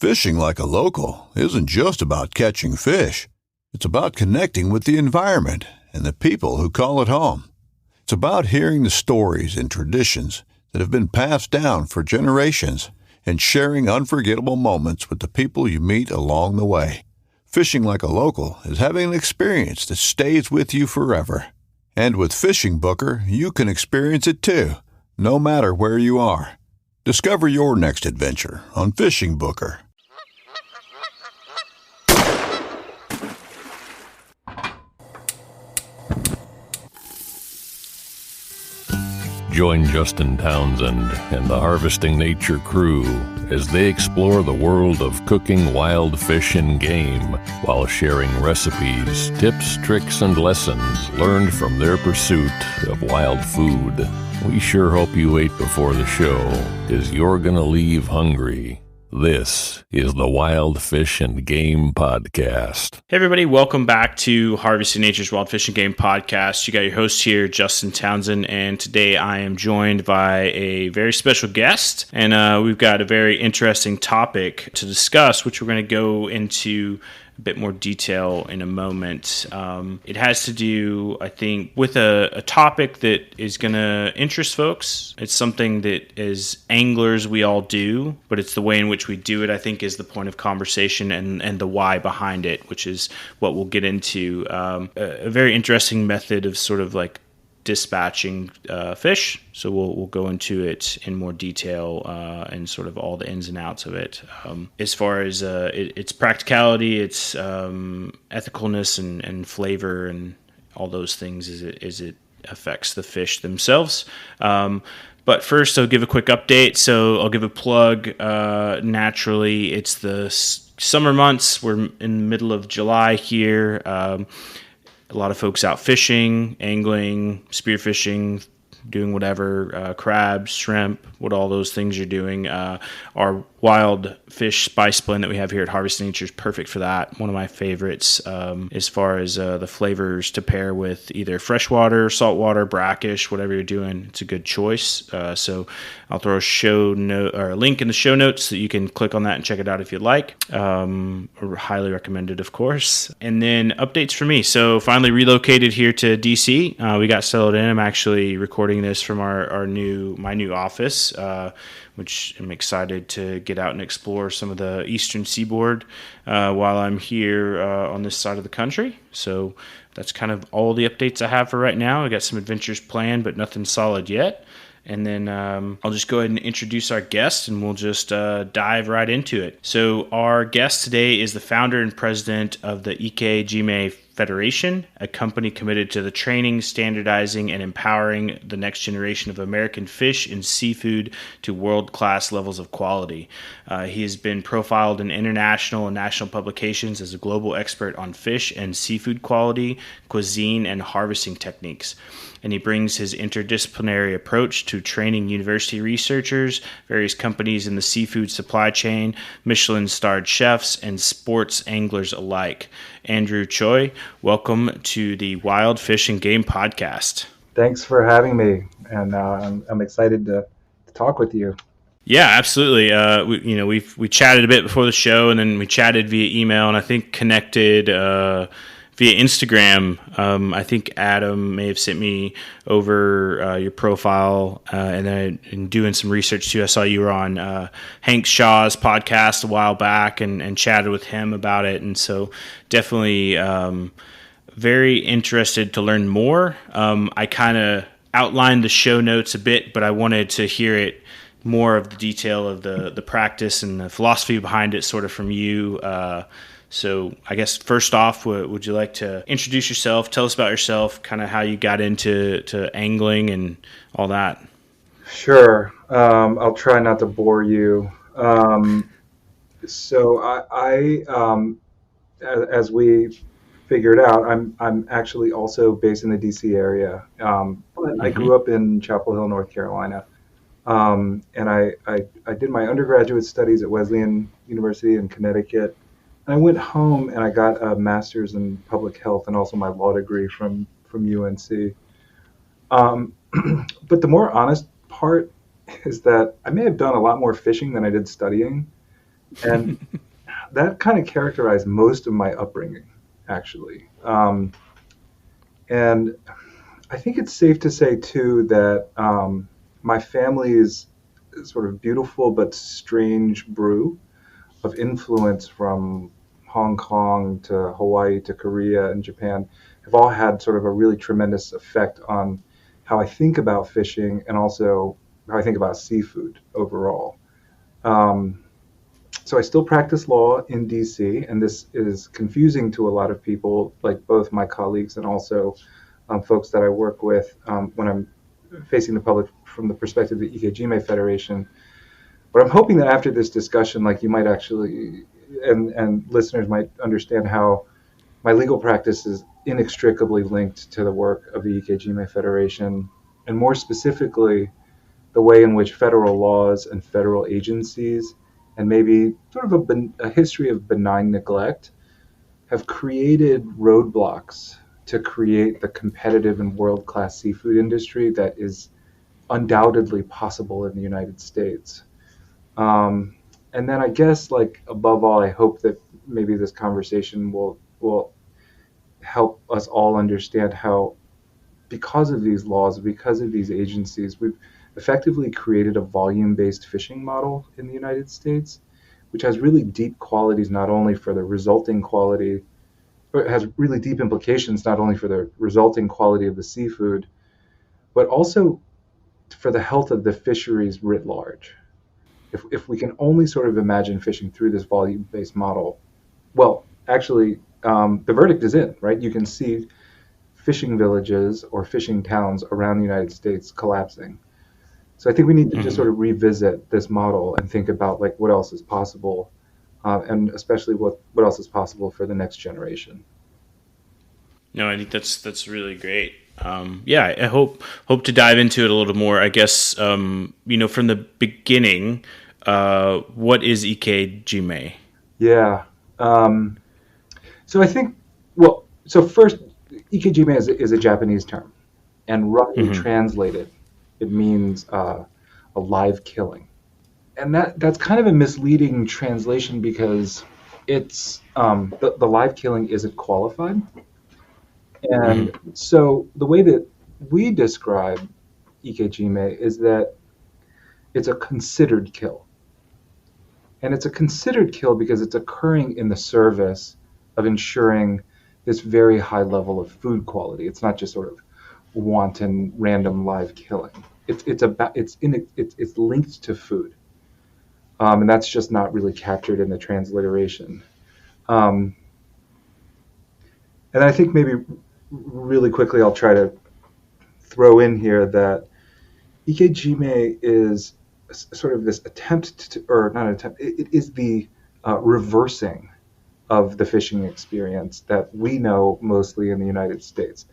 Fishing like a local isn't just about catching fish. It's about connecting with the environment and the people who call it home. It's about hearing the stories and traditions that have been passed down for generations and sharing unforgettable moments with the people you meet along the way. Fishing like a local is having an experience that stays with you forever. And with Fishing Booker, you can experience it too, no matter where you are. Discover your next adventure on Fishing Booker. Join Justin Townsend and the Harvesting Nature crew as they explore the world of cooking wild fish and game while sharing recipes, tips, tricks, and lessons learned from their pursuit of wild food. We sure hope you ate before the show, 'cause you're gonna leave hungry. This is the Wild Fish and Game Podcast. Hey everybody, welcome back to Harvesting Nature's Wild Fish and Game Podcast. You got your host here, Justin Townsend, and today I am joined by a very special guest, and we've got a very interesting topic to discuss, which we're going to go into a bit more detail in a moment. It has to do, I think, with a topic that is going to interest folks. It's something that as anglers we all do, but it's the way in which we do it, I think, is the point of conversation and the why behind it, which is what we'll get into. A very interesting method of sort of like dispatching fish. So we'll go into it in more detail and sort of all the ins and outs of it. As far as its practicality, its ethicalness and flavor and all those things as it affects the fish themselves. But first, I'll give a quick update. So I'll give a plug. Naturally, it's the summer months. We're in the middle of July here. A lot of folks out fishing, angling, spearfishing, doing whatever, crabs, shrimp, what all those things you're doing. Our wild fish spice blend that we have here at Harvest Nature is perfect for that. One of my favorites as far as the flavors to pair with either freshwater, saltwater, brackish, whatever you're doing. It's a good choice. So I'll throw a link in the show notes so you can click on that and check it out if you'd like. Highly recommended, of course. And then updates for me. So finally relocated here to DC. We got settled in. I'm actually recording this from my new office, which I'm excited to get out and explore some of the eastern seaboard while I'm here on this side of the country. So that's kind of all the updates I have for right now. I got some adventures planned, but nothing solid yet. And then I'll just go ahead and introduce our guest, and we'll just dive right into it. So our guest today is the founder and president of the Ike Jime Federation, a company committed to the training, standardizing, and empowering the next generation of American fish and seafood to world-class levels of quality. He has been profiled in international and national publications as a global expert on fish and seafood quality, cuisine, and harvesting techniques. And he brings his interdisciplinary approach to training university researchers, various companies in the seafood supply chain, Michelin-starred chefs, and sports anglers alike. Andrew Tsui, welcome to the Wild Fish and Game Podcast. Thanks for having me, and I'm excited to talk with you. Yeah, absolutely. We chatted a bit before the show, and then we chatted via email, and I think connected via Instagram. I think Adam may have sent me over your profile, and then in doing some research too, I saw you were on Hank Shaw's podcast a while back and chatted with him about it. And so definitely very interested to learn more. I kind of outlined the show notes a bit, but I wanted to hear it more of the detail of the practice and the philosophy behind it sort of from you. So I guess first off, would you like to introduce yourself, tell us about yourself, kind of how you got into angling and all that? Sure. I'll try not to bore you. So I as we figured out, I'm actually also based in the DC area. I grew up in Chapel Hill, North Carolina. And I did my undergraduate studies at Wesleyan University in Connecticut. I went home and I got a master's in public health and also my law degree from UNC. But the more honest part is that I may have done a lot more fishing than I did studying, And that kind of characterized most of my upbringing, actually. And I think it's safe to say, too, that my family's sort of beautiful but strange brew of influence from Hong Kong to Hawaii to Korea and Japan have all had sort of a really tremendous effect on how I think about fishing and also how I think about seafood overall. Um, so I still practice law in DC, and this is confusing to a lot of people, like both my colleagues and also folks that I work with when I'm facing the public from the perspective of the Ike Jime Federation. But I'm hoping that after this discussion, like you might actually, and listeners might understand how my legal practice is inextricably linked to the work of the Ike Jime Federation, and more specifically, the way in which federal laws and federal agencies, and maybe sort of a history of benign neglect, have created roadblocks to create the competitive and world-class seafood industry that is undoubtedly possible in the United States. Um, and then I guess, like above all, I hope that maybe this conversation will help us all understand how, because of these laws, because of these agencies, we've effectively created a volume-based fishing model in the United States, which has really deep qualities not only for the resulting quality, or it has really deep implications not only for the resulting quality of the seafood, but also for the health of the fisheries writ large. If we can only sort of imagine fishing through this volume-based model, well, actually, the verdict is in, right? You can see fishing villages or fishing towns around the United States collapsing. So I think we need to just sort of revisit this model and think about like what else is possible, and especially what else is possible for the next generation. No, I think that's really great. Yeah, I hope to dive into it a little more. I guess from the beginning, what is Ike Jime? Yeah. So I think, well, so first, Ikejime is a Japanese term, and roughly translated, it means a live killing. And that's kind of a misleading translation because it's the live killing isn't qualified. And so the way that we describe Ikejime is that it's a considered kill. And it's a considered kill because it's occurring in the service of ensuring this very high level of food quality. It's not just sort of wanton, random live killing. It's linked to food, and that's just not really captured in the transliteration. Um, and I think maybe really quickly I'll try to throw in here that Ikejime is sort of this attempt to, or not an attempt, it is the reversing of the fishing experience that we know mostly in the United States.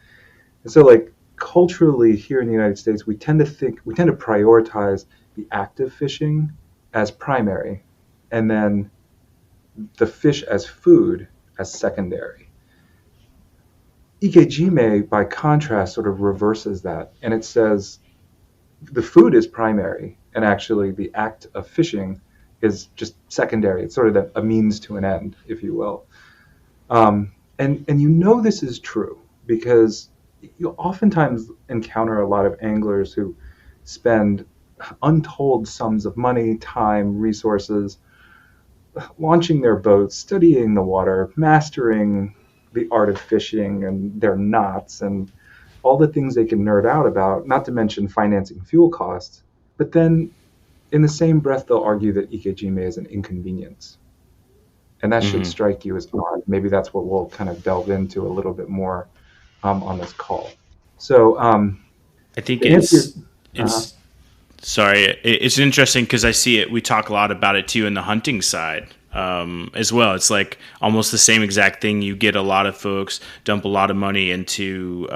And so, like, culturally here in the United States, we tend to prioritize the act of fishing as primary, and then the fish as food as secondary. Ikejime, by contrast, sort of reverses that, and it says the food is primary, and actually the act of fishing is just secondary. It's sort of a means to an end, if you will. And this is true because you oftentimes encounter a lot of anglers who spend untold sums of money, time, resources launching their boats, studying the water, mastering the art of fishing and their knots and all the things they can nerd out about, not to mention financing fuel costs. But then in the same breath, they'll argue that Ikejime is an inconvenience. And that should strike you as odd. Maybe that's what we'll kind of delve into a little bit more on this call. So I think it's sorry, it's interesting because I see it. We talk a lot about it too in the hunting side as well. It's like almost the same exact thing. You get a lot of folks dump a lot of money into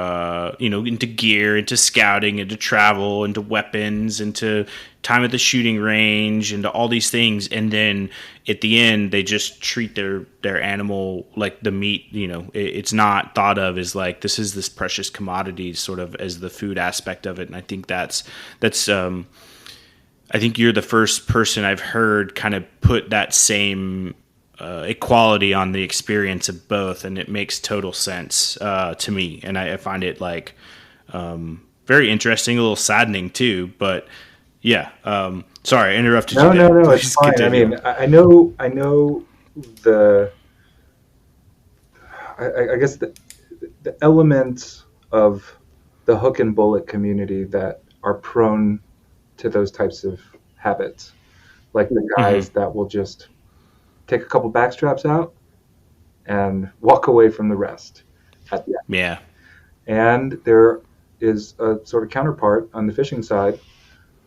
into gear, into scouting, into travel, into weapons, into time at the shooting range, into all these things, and then at the end they just treat their animal like the meat. It's not thought of as like this is this precious commodity, sort of as the food aspect of it. And I think that's I think you're the first person I've heard kind of put that same equality on the experience of both, and it makes total sense to me. And I find it like very interesting, a little saddening too. But yeah, sorry, I interrupted you. No, it's fine. Continue. I mean, I know the. I guess the elements of the hook and bullet community that are prone to those types of habits, like the guys that will just take a couple backstraps out and walk away from the rest at the end. Yeah. And there is a sort of counterpart on the fishing side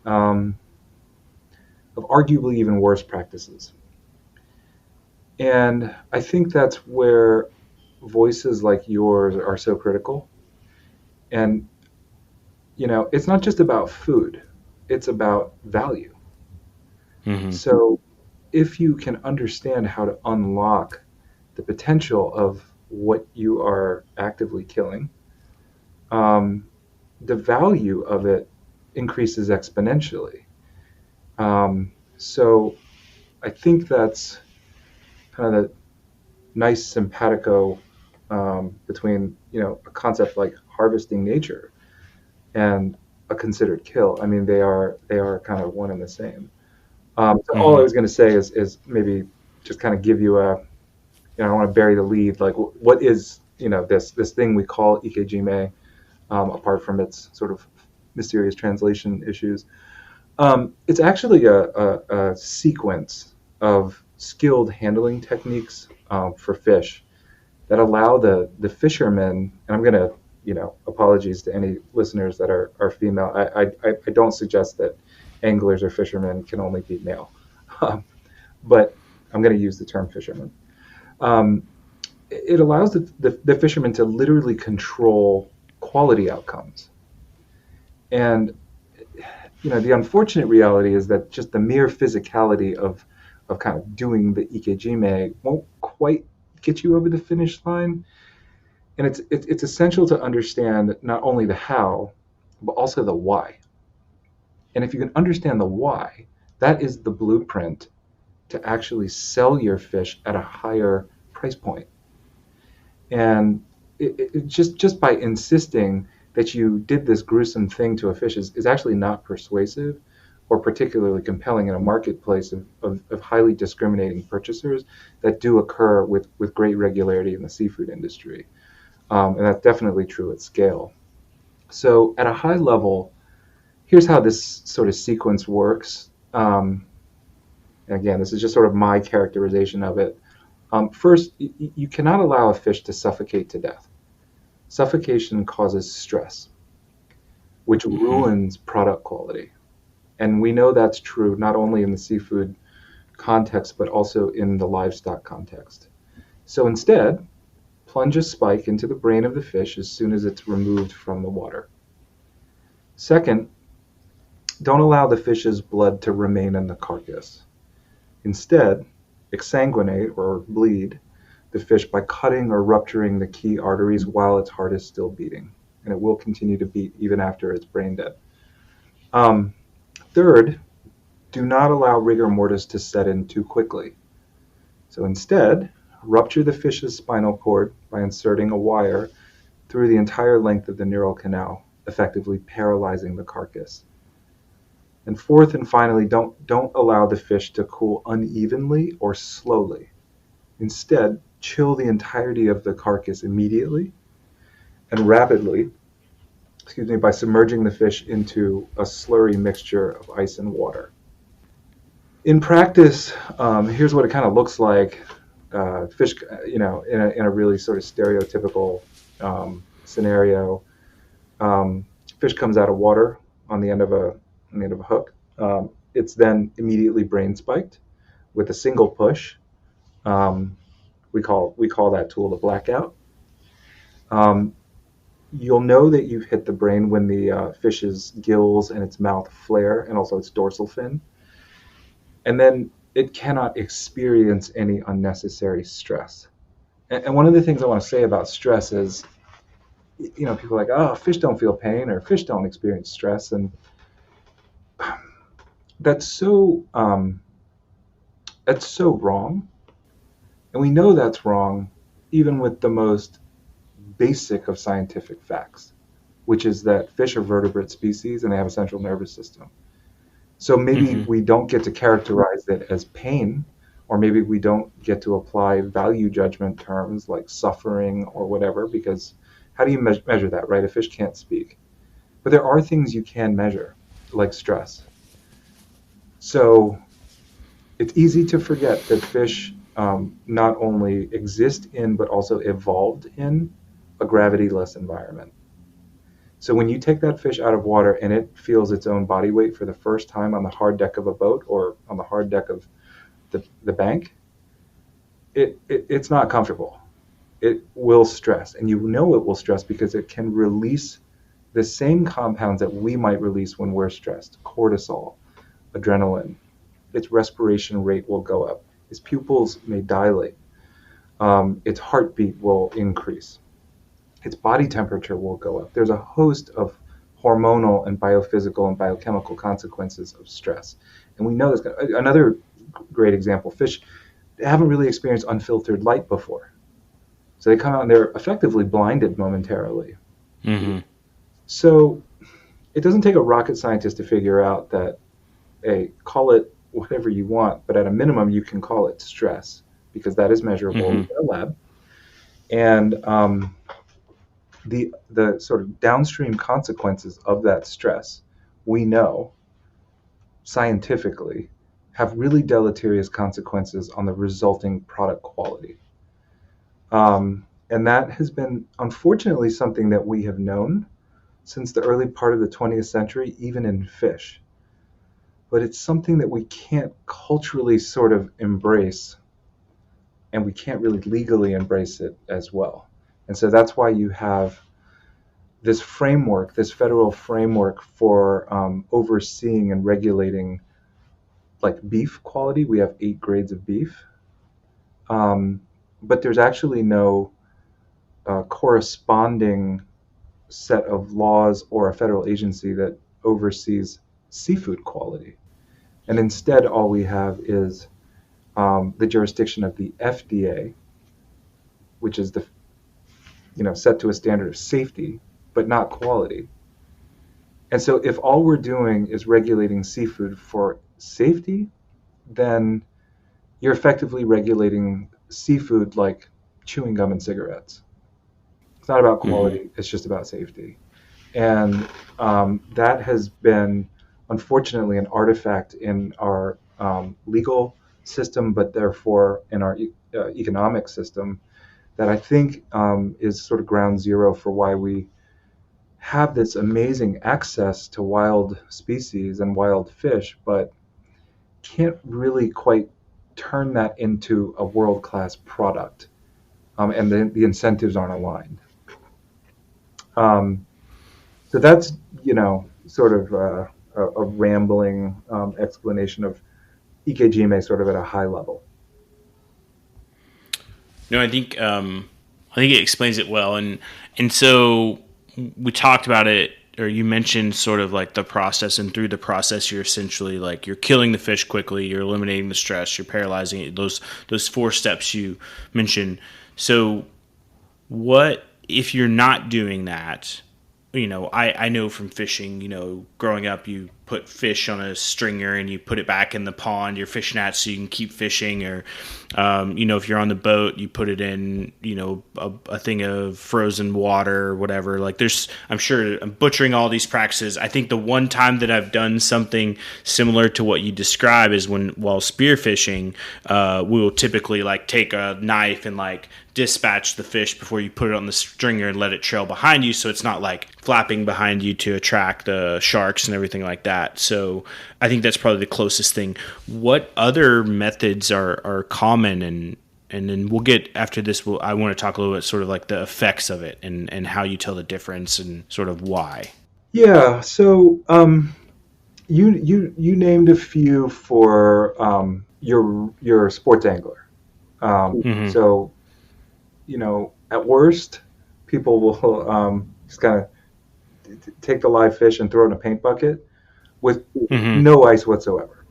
of arguably even worse practices. And I think that's where voices like yours are so critical. And, it's not just about food, it's about value. Mm-hmm. So if you can understand how to unlock the potential of what you are actively killing, the value of it increases exponentially. So I think that's kind of the nice simpatico between, a concept like harvesting nature and a considered kill. I mean, they are kind of one and the same. So all I was going to say is maybe just kind of give you I want to bury the lead. Like, what is, this thing we call Ike Jime, apart from its sort of mysterious translation issues. It's actually a sequence of skilled handling techniques for fish that allow the fishermen, and I'm going to, apologies to any listeners that are female. I don't suggest that anglers or fishermen can only be male, but I'm going to use the term fisherman. It allows the fishermen to literally control quality outcomes. And, the unfortunate reality is that just the mere physicality of kind of doing the Ike Jime won't quite get you over the finish line. And it's essential to understand not only the how, but also the why. And if you can understand the why, that is the blueprint to actually sell your fish at a higher price point. And it just by insisting that you did this gruesome thing to a fish is actually not persuasive or particularly compelling in a marketplace of highly discriminating purchasers that do occur with great regularity in the seafood industry. And that's definitely true at scale. So at a high level, here's how this sort of sequence works. Again, this is just sort of my characterization of it. First, you cannot allow a fish to suffocate to death. Suffocation causes stress, which ruins product quality. And we know that's true not only in the seafood context, but also in the livestock context. So instead, plunge a spike into the brain of the fish as soon as it's removed from the water. Second, don't allow the fish's blood to remain in the carcass. Instead, exsanguinate or bleed the fish by cutting or rupturing the key arteries while its heart is still beating. And it will continue to beat even after it's brain dead. Third, do not allow rigor mortis to set in too quickly. So instead, rupture the fish's spinal cord by inserting a wire through the entire length of the neural canal, effectively paralyzing the carcass. And fourth and finally, don't allow the fish to cool unevenly or slowly. Instead, chill the entirety of the carcass immediately and rapidly, by submerging the fish into a slurry mixture of ice and water. In practice, here's what it kind of looks like. Fish, in a really sort of stereotypical scenario. Fish comes out of water on the end of a hook. It's then immediately brain spiked with a single push. We call that tool the blackout. You'll know that you've hit the brain when the fish's gills and its mouth flare, and also its dorsal fin. And then it cannot experience any unnecessary stress. And one of the things I want to say about stress is, people are like, oh, fish don't feel pain or fish don't experience stress. And that's so wrong, and we know that's wrong, even with the most basic of scientific facts, which is that fish are vertebrate species and they have a central nervous system. So maybe we don't get to characterize it as pain, or maybe we don't get to apply value judgment terms like suffering or whatever, because how do you measure that, right? A fish can't speak. But there are things you can measure, like stress. So it's easy to forget that fish not only exist in, but also evolved in a gravity-less environment. So when you take that fish out of water and it feels its own body weight for the first time on the hard deck of a boat or on the hard deck of the bank, it's not comfortable. It will stress, and you know it will stress because it can release the same compounds that we might release when we're stressed: cortisol, adrenaline. Its respiration rate will go up. Its pupils may dilate. Its heartbeat will increase. Its body temperature will go up. There's a host of hormonal and biophysical and biochemical consequences of stress. And we know this. Another great example, fish haven't really experienced unfiltered light before. So they come out and they're effectively blinded momentarily. Mm-hmm. So it doesn't take a rocket scientist to figure out that, hey, call it whatever you want, but at a minimum you can call it stress, because that is measurable in a lab. And the sort of downstream consequences of that stress, we know scientifically, have really deleterious consequences on the resulting product quality. And that has been, unfortunately, something that we have known since the early part of the 20th century, even in fish. But it's something that we can't culturally sort of embrace, and we can't really legally embrace it as well. And so that's why you have this framework, this federal framework for overseeing and regulating like beef quality. We have 8 grades of beef. But there's actually no corresponding set of laws or a federal agency that oversees seafood quality. And instead, all we have is the jurisdiction of the FDA, which is set to a standard of safety, but not quality. And so if all we're doing is regulating seafood for safety, then you're effectively regulating seafood like chewing gum and cigarettes. It's not about quality, it's just about safety. And that has been, unfortunately, an artifact in our legal system, but therefore in our economic system, that I think is sort of ground zero for why we have this amazing access to wild species and wild fish, but can't really quite turn that into a world-class product, and the incentives aren't aligned. So that's, sort of a rambling explanation of Ike Jime sort of at a high level. No, I think it explains it well, and so we talked about it, or you mentioned sort of like the process, and through the process, you're essentially like you're killing the fish quickly, you're eliminating the stress, you're paralyzing it. Those 4 steps you mentioned. So, what if you're not doing that? I know from fishing, growing up, you put fish on a stringer and you put it back in the pond you're fishing at so you can keep fishing, or, if you're on the boat, you put it in, a thing of frozen water or whatever. Like I'm sure I'm butchering all these practices. I think the one time that I've done something similar to what you describe is while spearfishing, we will typically like take a knife and like dispatch the fish before you put it on the stringer and let it trail behind you, so it's not like flapping behind you to attract the sharks and everything like that. So I think that's probably the closest thing. What other methods are common, and then we'll get after this, I want to talk a little bit sort of like the effects of it and how you tell the difference and sort of why. Yeah, so you named a few for your sports angler. So at worst, people will just kind of take the live fish and throw it in a paint bucket. with no ice whatsoever.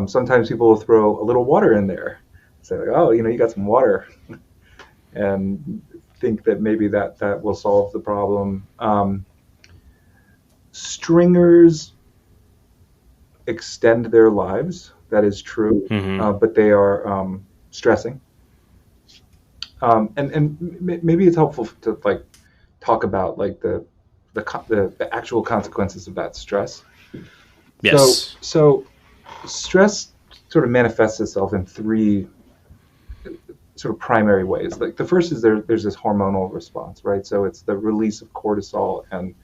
Sometimes people will throw a little water in there. Say, like, oh, you got some water, and think that maybe that will solve the problem. Stringers extend their lives. That is true, but they are stressing. And maybe it's helpful to like talk about like the actual consequences of that stress. Yes. So stress sort of manifests itself in three sort of primary ways. Like the first is there's this hormonal response, right? So it's the release of cortisol and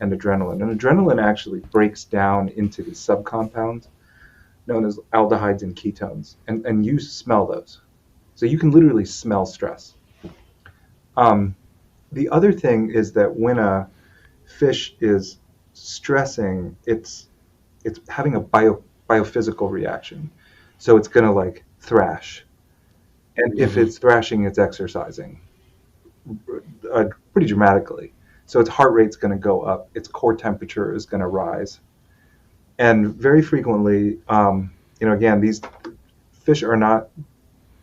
adrenaline. And adrenaline actually breaks down into these subcompounds known as aldehydes and ketones. And you smell those. So you can literally smell stress. The other thing is that when a fish is stressing, it's having a biophysical reaction. So it's going to like thrash. And if it's thrashing, it's exercising pretty dramatically. So its heart rate's going to go up. Its core temperature is going to rise. And very frequently, again, these fish are not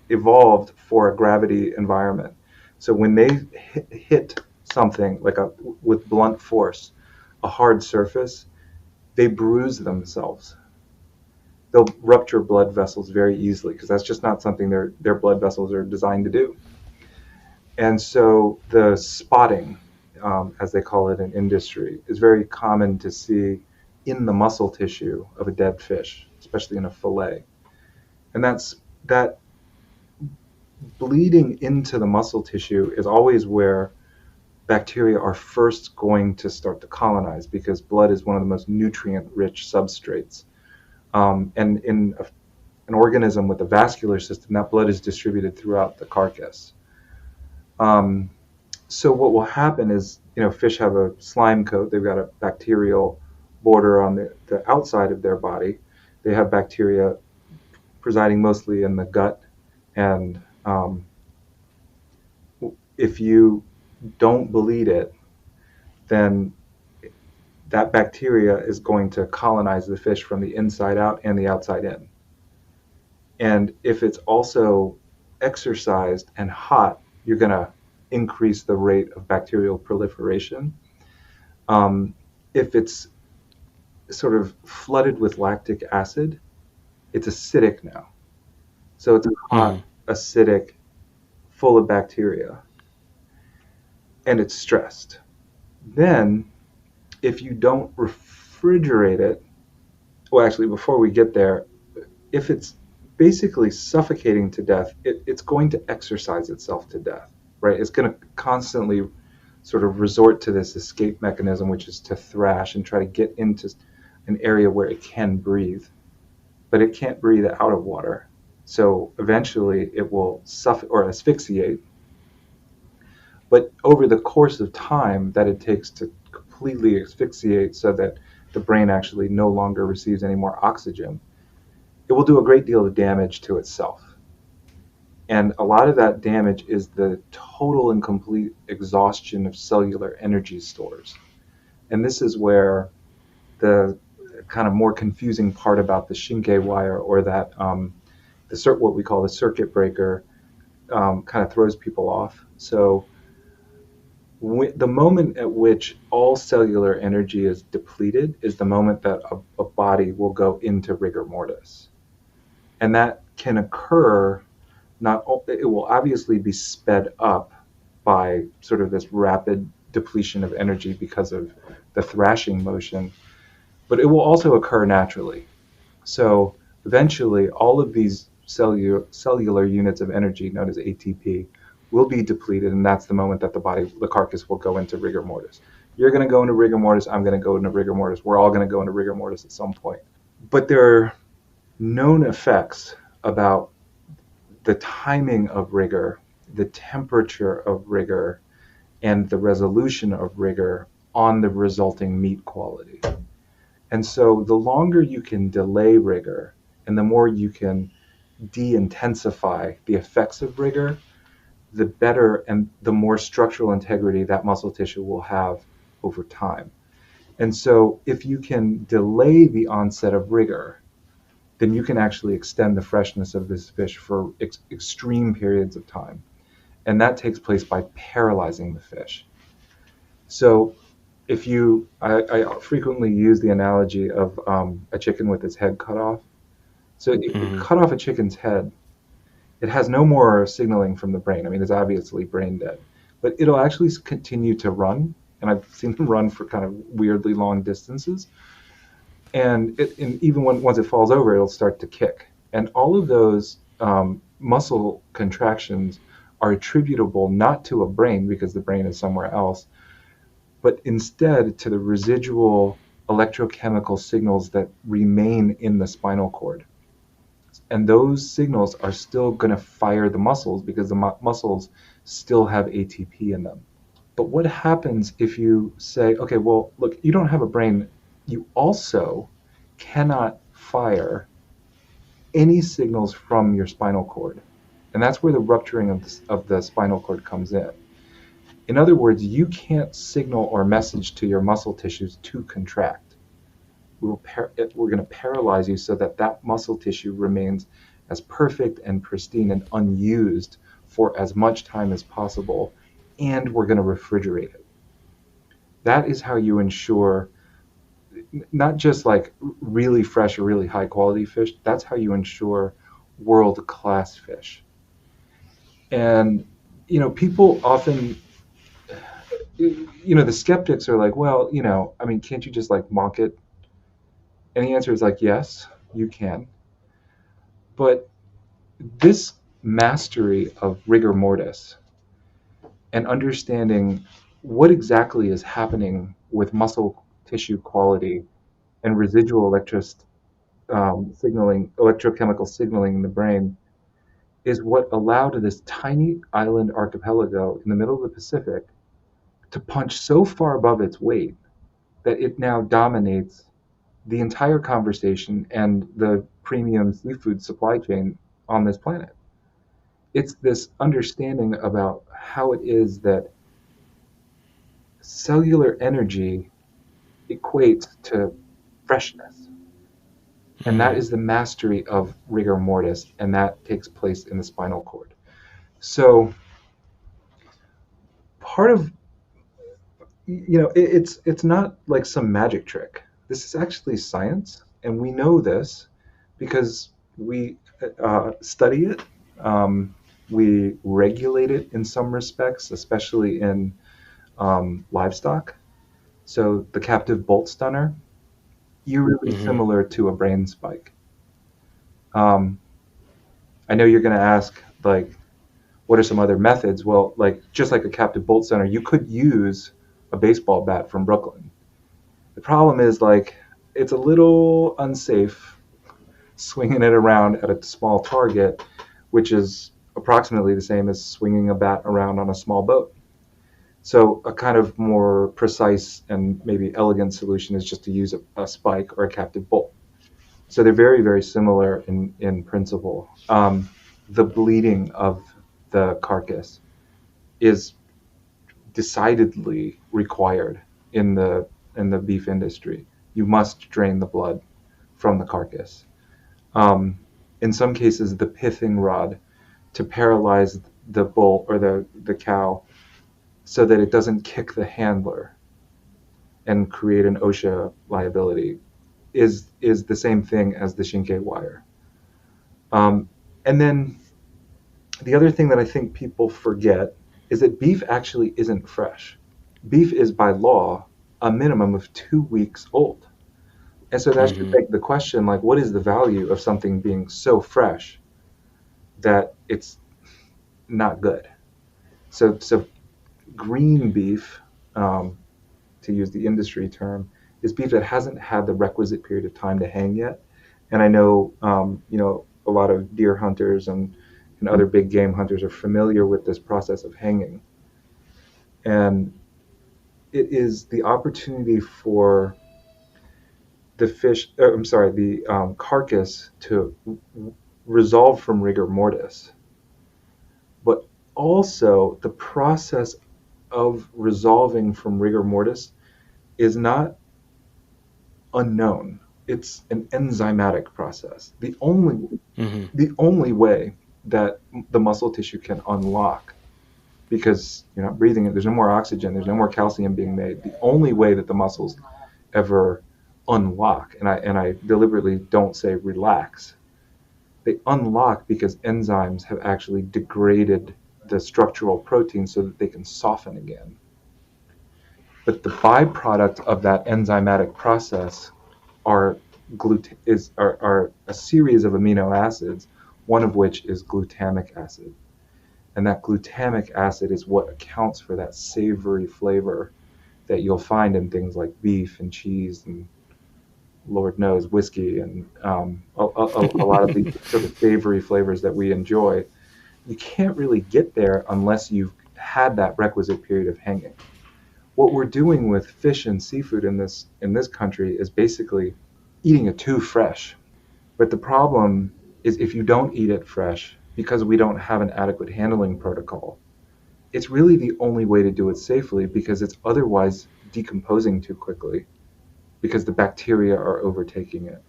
evolved for a gravity environment. So when they hit something like with blunt force, a hard surface, they bruise themselves. They'll rupture blood vessels very easily because that's just not something their blood vessels are designed to do. And so the spotting, as they call it in industry, is very common to see in the muscle tissue of a dead fish, especially in a fillet. And that bleeding into the muscle tissue is always where bacteria are first going to start to colonize because blood is one of the most nutrient-rich substrates. And in an organism with a vascular system, that blood is distributed throughout the carcass. So what will happen is, fish have a slime coat. They've got a bacterial border on the outside of their body. They have bacteria presiding mostly in the gut. And if you don't bleed it, then that bacteria is going to colonize the fish from the inside out and the outside in. And if it's also exercised and hot, you're going to increase the rate of bacterial proliferation. If it's sort of flooded with lactic acid, it's acidic now. So it's hot, acidic, full of bacteria, and it's stressed. Then, if you don't refrigerate it, well, actually, before we get there, if it's basically suffocating to death, it's going to exercise itself to death, right? It's going to constantly sort of resort to this escape mechanism, which is to thrash and try to get into an area where it can breathe, but it can't breathe out of water. So eventually it will suffocate or asphyxiate. But over the course of time that it takes to completely asphyxiate so that the brain actually no longer receives any more oxygen, it will do a great deal of damage to itself. And a lot of that damage is the total and complete exhaustion of cellular energy stores. And this is where the kind of more confusing part about the Shinke wire, or that what we call the circuit breaker, kind of throws people off. So the moment at which all cellular energy is depleted is the moment that a body will go into rigor mortis. And that can occur, it will obviously be sped up by sort of this rapid depletion of energy because of the thrashing motion, but it will also occur naturally. So eventually all of these cellular units of energy, known as ATP, will be depleted, and that's the moment that the carcass will go into rigor mortis. You're going to go into rigor mortis, I'm going to go into rigor mortis, we're all going to go into rigor mortis at some point. But there are known effects about the timing of rigor, the temperature of rigor, and the resolution of rigor on the resulting meat quality. And so the longer you can delay rigor, and the more you can de-intensify the effects of rigor, the better and the more structural integrity that muscle tissue will have over time. And so if you can delay the onset of rigor, then you can actually extend the freshness of this fish for extreme periods of time. And that takes place by paralyzing the fish. So if I frequently use the analogy of a chicken with its head cut off. So if you cut off a chicken's head, it has no more signaling from the brain. I mean, it's obviously brain dead, but it'll actually continue to run. And I've seen them run for kind of weirdly long distances. And even once it falls over, it'll start to kick. And all of those muscle contractions are attributable not to a brain, because the brain is somewhere else, but instead to the residual electrochemical signals that remain in the spinal cord. And those signals are still going to fire the muscles because the muscles still have ATP in them. But what happens if you say, okay, well, look, you don't have a brain. You also cannot fire any signals from your spinal cord. And that's where the rupturing of the spinal cord comes in. In other words, you can't signal or message to your muscle tissues to contract. We're going to paralyze you so that that muscle tissue remains as perfect and pristine and unused for as much time as possible, and we're going to refrigerate it. That is how you ensure not just like really fresh or really high quality fish, that's how you ensure world-class fish. And, people often, the skeptics are like, well, I mean, can't you just like mock it? And the answer is like, yes, you can. But this mastery of rigor mortis and understanding what exactly is happening with muscle tissue quality and residual electrochemical signaling in the brain is what allowed this tiny island archipelago in the middle of the Pacific to punch so far above its weight that it now dominates the entire conversation and the premium seafood supply chain on this planet. It's this understanding about how it is that cellular energy equates to freshness. And that is the mastery of rigor mortis, and that takes place in the spinal cord. So part of, it's not like some magic trick. This is actually science, and we know this because we study it. We regulate it in some respects, especially in livestock. So the captive bolt stunner, eerily similar to a brain spike. I know you're going to ask, like, what are some other methods? Well, like just like a captive bolt stunner, you could use a baseball bat from Brooklyn. The problem is, like, it's a little unsafe swinging it around at a small target, which is approximately the same as swinging a bat around on a small boat. So a kind of more precise and maybe elegant solution is just to use a spike or a captive bolt. So they're very, very similar in principle. The bleeding of the carcass is decidedly required in the beef industry. You must drain the blood from the carcass. In some cases, the pithing rod to paralyze the bull or the cow so that it doesn't kick the handler and create an OSHA liability is the same thing as the Shinke wire. And then the other thing that I think people forget is that beef actually isn't fresh. Beef is by law a minimum of 2 weeks old. And so that should beg the question, like, what is the value of something being so fresh that it's not good? So green beef, to use the industry term, is beef that hasn't had the requisite period of time to hang yet. And I know, a lot of deer hunters and other big game hunters are familiar with this process of hanging. And it is the opportunity for the carcass to resolve from rigor mortis. But also the process of resolving from rigor mortis is not unknown. It's an enzymatic process. Mm-hmm. The only way that the muscle tissue can unlock, because you're not breathing it, there's no more oxygen, there's no more calcium being made. The only way that the muscles ever unlock, and I deliberately don't say relax, they unlock because enzymes have actually degraded the structural protein so that they can soften again. But the byproduct of that enzymatic process are are a series of amino acids, one of which is glutamic acid. And that glutamic acid is what accounts for that savory flavor that you'll find in things like beef and cheese and, Lord knows, whiskey and a lot of these sort of savory flavors that we enjoy. You can't really get there unless you've had that requisite period of hanging. What we're doing with fish and seafood in this country is basically eating it too fresh. But the problem is if you don't eat it fresh, because we don't have an adequate handling protocol, it's really the only way to do it safely because it's otherwise decomposing too quickly because the bacteria are overtaking it.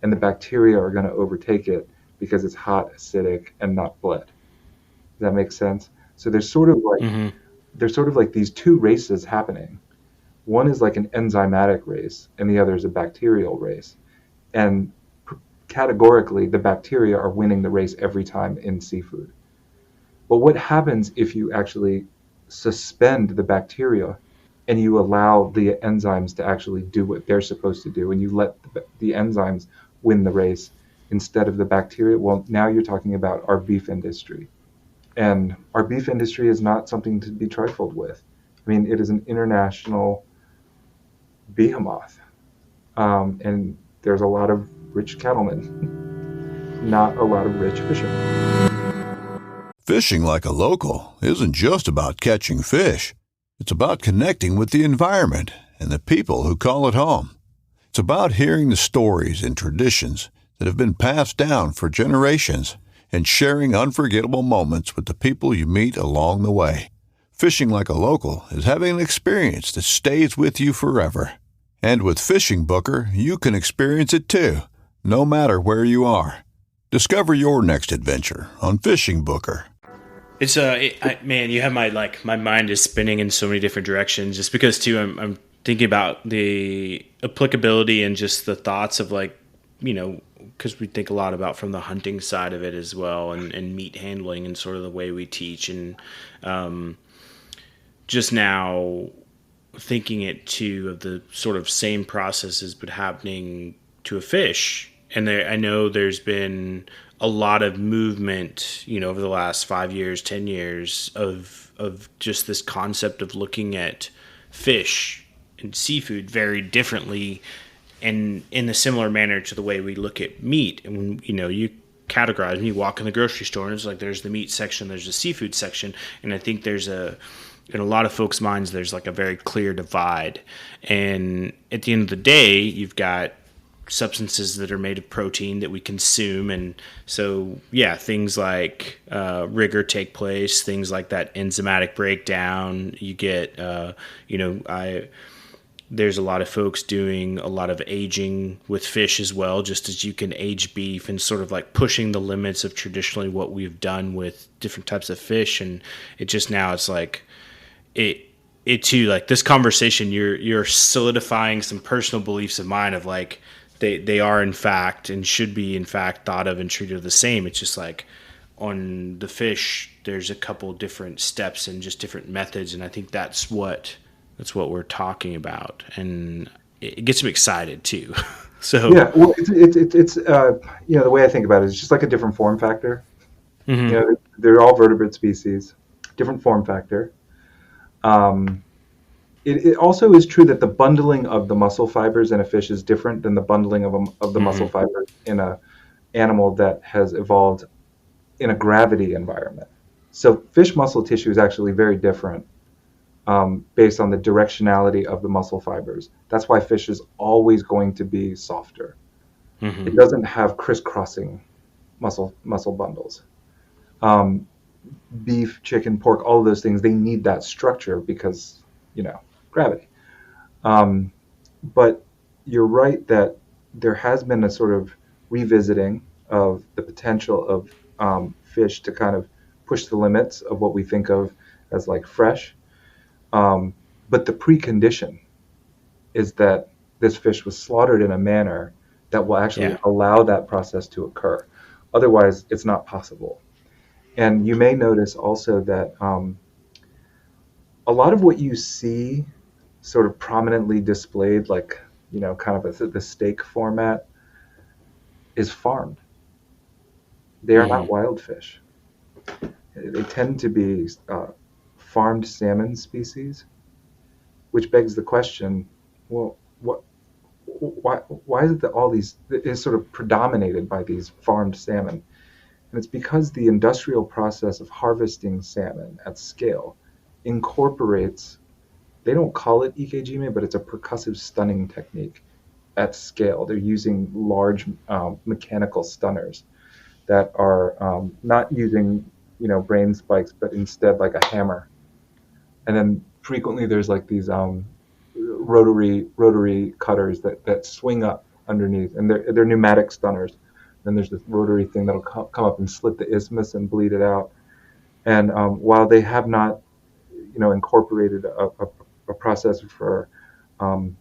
And the bacteria are going to overtake it because it's hot, acidic, and not bled. Does that make sense? So there's sort of like Mm-hmm. these two races happening. One is like an enzymatic race, and the other is a bacterial race. And categorically, the bacteria are winning the race every time in seafood. But what happens if you actually suspend the bacteria and you allow the enzymes to actually do what they're supposed to do, and you let the enzymes win the race instead of the bacteria? Well, now you're talking about our beef industry. And our beef industry is not something to be trifled with. I mean, it is an international behemoth. And there's a lot of rich cattlemen, not a lot of rich fishermen. Fishing like a local isn't just about catching fish. It's about connecting with the environment and the people who call it home. It's about hearing the stories and traditions that have been passed down for generations and sharing unforgettable moments with the people you meet along the way. Fishing like a local is having an experience that stays with you forever. And with Fishing Booker, you can experience it too, no matter where you are. Discover your next adventure on Fishing Booker. It's man, you have my mind is spinning in so many different directions just because too I'm thinking about the applicability and just the thoughts of because we think a lot about from the hunting side of it as well and meat handling and sort of the way we teach and just now thinking it too of the sort of same processes but happening to a fish. And I know there's been a lot of movement, over the last 5 years, 10 years of just this concept of looking at fish and seafood very differently and in a similar manner to the way we look at meat. And when, you categorize, when you walk in the grocery store and it's like there's the meat section, there's the seafood section. And I think in a lot of folks' minds, there's like a very clear divide. And at the end of the day, you've got substances that are made of protein that we consume, and so things like rigor take place, things like that enzymatic breakdown. You get there's a lot of folks doing a lot of aging with fish as well, just as you can age beef, and sort of like pushing the limits of traditionally what we've done with different types of fish. And it just now it's like it too, like this conversation, you're solidifying some personal beliefs of mine of like they are in fact and should be in fact thought of and treated the same. It's just like on the fish, there's a couple different steps and just different methods, and I think that's what we're talking about, and it gets me excited too. So well, it's the way I think about it is just like a different form factor. Mm-hmm. They're all vertebrate species, different form factor. It also is true that the bundling of the muscle fibers in a fish is different than the bundling of the muscle fibers in an animal that has evolved in a gravity environment. So fish muscle tissue is actually very different based on the directionality of the muscle fibers. That's why fish is always going to be softer. Mm-hmm. It doesn't have crisscrossing muscle bundles. Beef, chicken, pork, all of those things, they need that structure because, gravity. But you're right that there has been a sort of revisiting of the potential of fish to kind of push the limits of what we think of as like fresh. Um, but the precondition is that this fish was slaughtered in a manner that will actually Yeah. allow that process to occur. Otherwise, it's not possible. And you may notice also that a lot of what you see sort of prominently displayed, like, kind of the steak format, is farmed. They are not Mhm. wild fish. They tend to be farmed salmon species, which begs the question, well, why is it that all these is sort of predominated by these farmed salmon? And it's because the industrial process of harvesting salmon at scale incorporates, they don't call it Ike Jime, but it's a percussive stunning technique at scale. They're using large mechanical stunners that are not using, brain spikes, but instead like a hammer. And then frequently there's like these rotary cutters that swing up underneath, and they're pneumatic stunners. Then there's this rotary thing that'll come up and slit the isthmus and bleed it out. And while they have not, incorporated a process for um,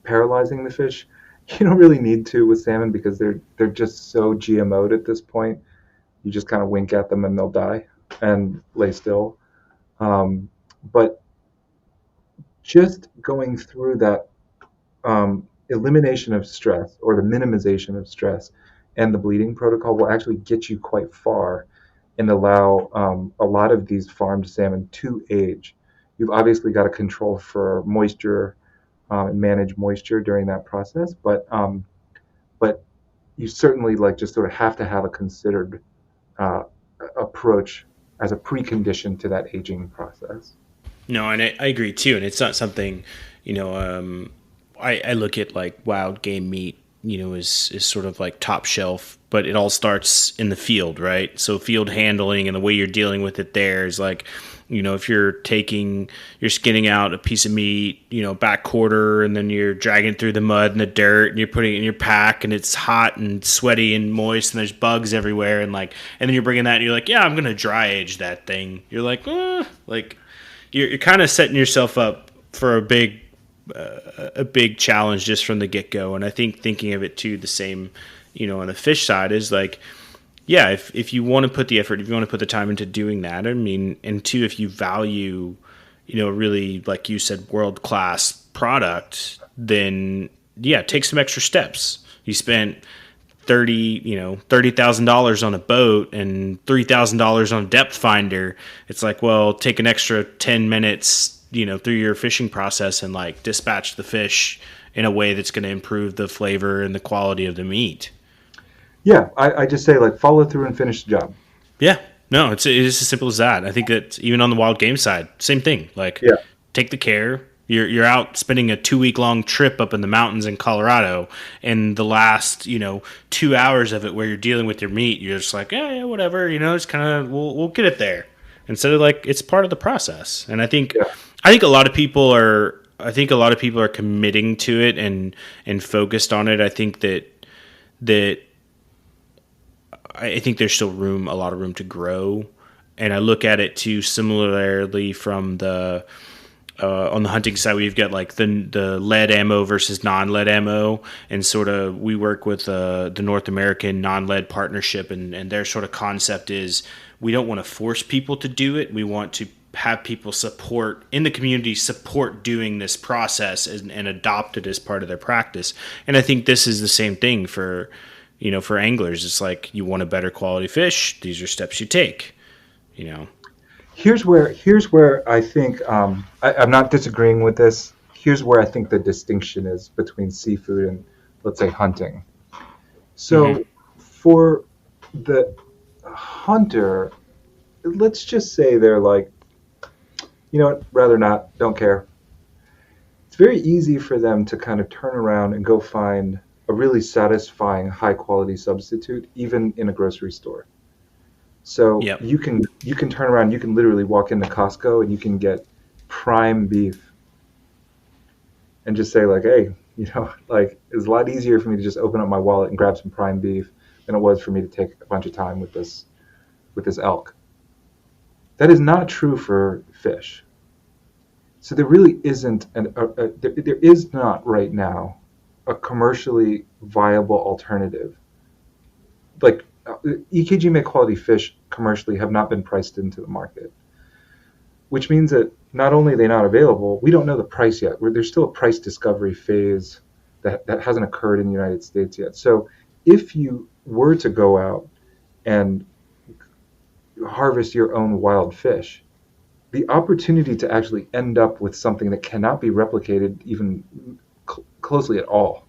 paralyzing the fish, you don't really need to with salmon because they're just so GMO'd at this point. You just kind of wink at them and they'll die and lay still. Um, but just going through that elimination of stress or the minimization of stress and the bleeding protocol will actually get you quite far and allow a lot of these farmed salmon to age. You've obviously got to control for moisture and manage moisture during that process, but you certainly like just sort of have to have a considered uh, approach as a precondition to that aging process. No, and I agree too. And it's not something, you know, I look at like wild game meat, is sort of like top shelf, but it all starts in the field, right? So field handling and the way you're dealing with it there is like, if you're skinning out a piece of meat, back quarter, and then you're dragging it through the mud and the dirt, and you're putting it in your pack, and it's hot and sweaty and moist, and there's bugs everywhere, and then you're bringing that, and you're like, yeah, I'm gonna dry age that thing. You're like, you're kind of setting yourself up for a big challenge just from the get go. And I think thinking of it too, the same, on the fish side is like, yeah, if you want to put the effort, if you want to put the time into doing that, I mean, and two, if you value, really, like you said, world-class product, then yeah, take some extra steps. You spent $30,000 on a boat and $3,000 on a depth finder. It's like, well, take an extra 10 minutes, through your fishing process and like dispatch the fish in a way that's going to improve the flavor and the quality of the meat. Yeah, I just say like follow through and finish the job. Yeah, no, it is as simple as that. I think that even on the wild game side, same thing. Like, Yeah. take the care. You're out spending a 2-week-long trip up in the mountains in Colorado, and the last 2 hours of it where you're dealing with your meat, you're just like, yeah, whatever, it's kind of we'll get it there, instead of like it's part of the process. And I think a lot of people are committing to it and focused on it. I think that I think there's still a lot of room to grow, and I look at it too similarly from the on the hunting side. We've got like the lead ammo versus non-lead ammo, and sort of we work with the North American non-lead partnership, and their sort of concept is we don't want to force people to do it. We want to have people in the community support doing this process and adopt it as part of their practice. And I think this is the same thing for anglers. It's like, you want a better quality fish, these are steps you take. Here's where I think I'm not disagreeing with this. Here's where I think the distinction is between seafood and, let's say, hunting. So for the hunter, let's just say they're like, rather not, don't care. It's very easy for them to kind of turn around and go find a really satisfying high quality substitute, even in a grocery store. So you can turn around, you can literally walk into Costco and you can get prime beef and just say like, hey, Like it's a lot easier for me to just open up my wallet and grab some prime beef than it was for me to take a bunch of time with this elk. That is not true for fish. So there really isn't there is not right now a commercially viable alternative. Like Ike Jime quality fish commercially have not been priced into the market, which means that not only are they not available, we don't know the price yet. There's still a price discovery phase that hasn't occurred in the United States yet. So if you were to go out and harvest your own wild fish, the opportunity to actually end up with something that cannot be replicated even closely at all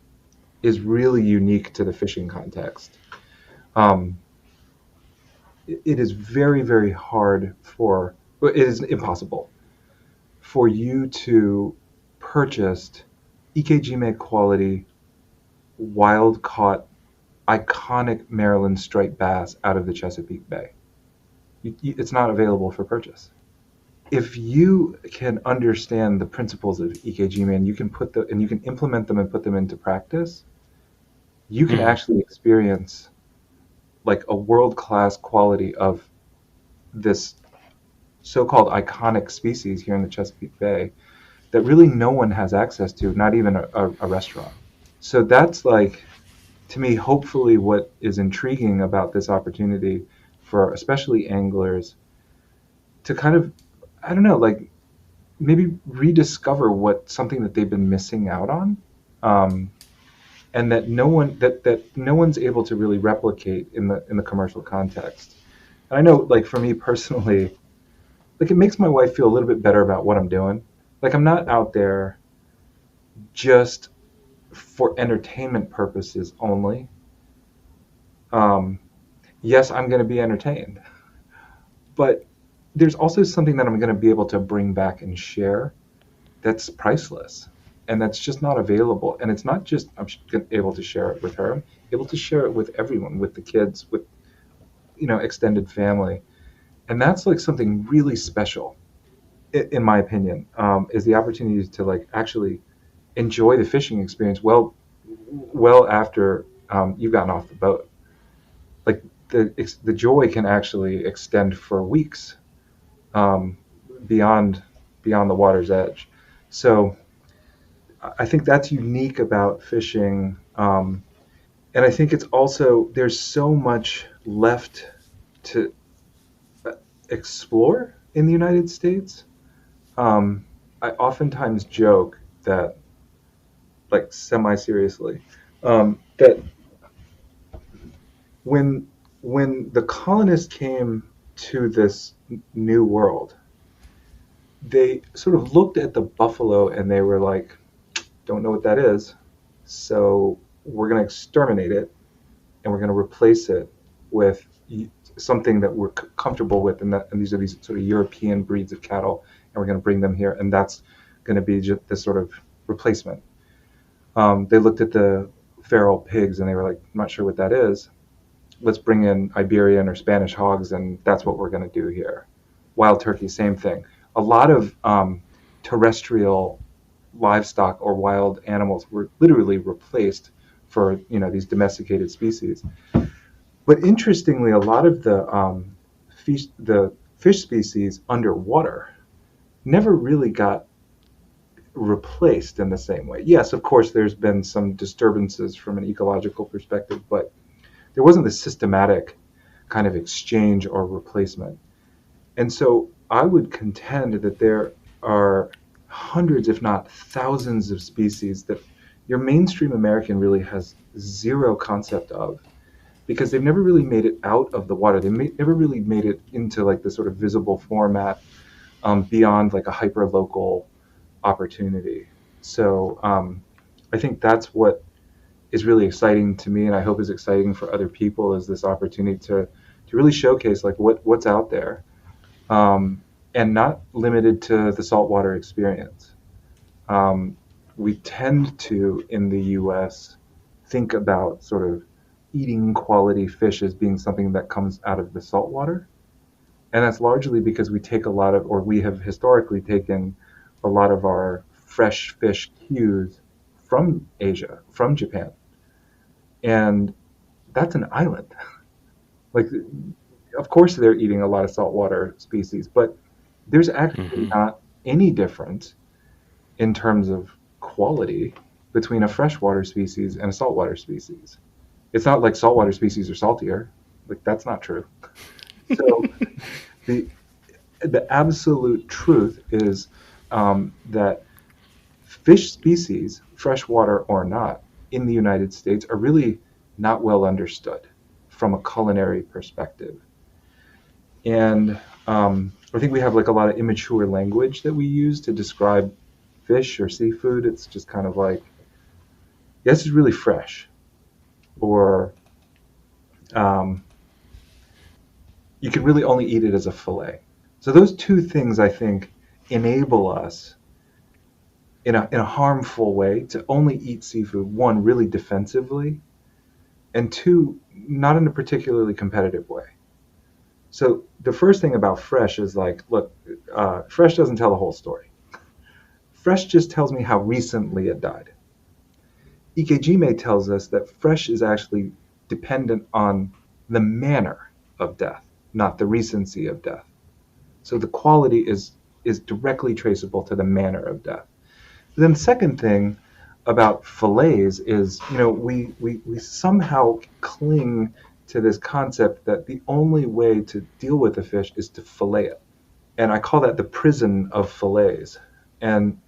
is really unique to the fishing context. Um, it is very, very hard it is impossible for you to purchase Ike Jime quality, wild caught, iconic Maryland striped bass out of the Chesapeake Bay. It's not available for purchase. If you can understand the principles of Ike Jime and you can implement them and put them into practice, you can actually experience like a world-class quality of this so-called iconic species here in the Chesapeake Bay that really no one has access to, not even a restaurant. So that's like, to me, hopefully what is intriguing about this opportunity for especially anglers to kind of, I don't know, like maybe rediscover something that they've been missing out on. And that no one's able to really replicate in the commercial context. And I know, like for me personally, like it makes my wife feel a little bit better about what I'm doing. Like I'm not out there just for entertainment purposes only. Yes, I'm going to be entertained, but there's also something that I'm going to be able to bring back and share that's priceless. And that's just not available. And it's not just I'm able to share it with her. I'm able to share it with everyone, with the kids, with extended family. And that's like something really special, in my opinion, is the opportunity to like actually enjoy the fishing experience well after you've gotten off the boat. Like the joy can actually extend for weeks beyond the water's edge. So I think that's unique about fishing. And I think it's also, there's so much left to explore in the United States. I oftentimes joke that, like semi-seriously, that when the colonists came to this new world, they sort of looked at the buffalo and they were like, don't know what that is, so we're going to exterminate it and we're going to replace it with something that we're comfortable with, and these are these sort of European breeds of cattle, and we're going to bring them here, and that's going to be just this sort of replacement. They looked at the feral pigs and they were like, I'm not sure what that is. Let's bring in Iberian or Spanish hogs, and that's what we're going to do here. Wild turkey, same thing. A lot of terrestrial livestock or wild animals were literally replaced for these domesticated species. But interestingly, a lot of the fish species underwater never really got replaced in the same way. Yes, of course, there's been some disturbances from an ecological perspective, but there wasn't the systematic kind of exchange or replacement. And so I would contend that there are hundreds, if not thousands, of species that your mainstream American really has zero concept of, because they've never really made it out of the water. They never really made it into like the sort of visible format beyond like a hyper-local opportunity. So I think that's what is really exciting to me, and I hope is exciting for other people, is this opportunity to really showcase like what's out there, and not limited to the saltwater experience. We tend to, in the U.S., think about sort of eating quality fish as being something that comes out of the saltwater. And that's largely because we have historically taken a lot of our fresh fish cues from Asia, from Japan. And that's an island. Like, of course they're eating a lot of saltwater species, but there's actually not any difference in terms of quality between a freshwater species and a saltwater species. It's not like saltwater species are saltier. Like, that's not true. So the absolute truth is that fish species, freshwater or not, in the United States are really not well understood from a culinary perspective. And I think we have like a lot of immature language that we use to describe fish or seafood. It's just kind of like, yeah, this is really fresh. Or you can really only eat it as a fillet. So those two things, I think, enable us in a harmful way to only eat seafood, one, really defensively, and two, not in a particularly competitive way. So the first thing about fresh is like, look, fresh doesn't tell the whole story. Fresh just tells me how recently it died. Ike Jime tells us that fresh is actually dependent on the manner of death, not the recency of death. So the quality is directly traceable to the manner of death. Then the second thing about fillets is, we somehow cling to this concept that the only way to deal with a fish is to fillet it. And I call that the prison of fillets. And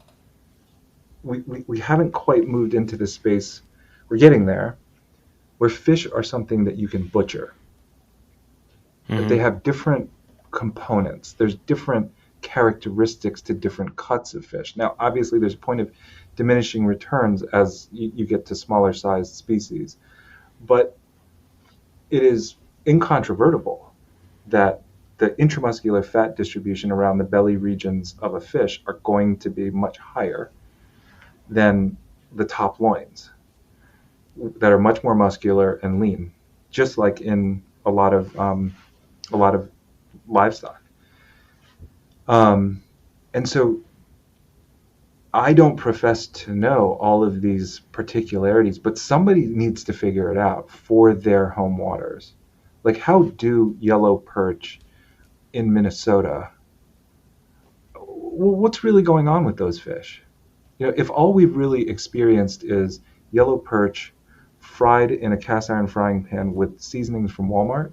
we haven't quite moved into this space, we're getting there, where fish are something that you can butcher. That they have different components. There's different characteristics to different cuts of fish. Now, obviously, there's a point of diminishing returns as you get to smaller sized species. But it is incontrovertible that the intramuscular fat distribution around the belly regions of a fish are going to be much higher than the top loins that are much more muscular and lean, just like in a lot of livestock. And so I don't profess to know all of these particularities, but somebody needs to figure it out for their home waters. Like, how do yellow perch in Minnesota, what's really going on with those fish? If all we've really experienced is yellow perch fried in a cast iron frying pan with seasonings from Walmart,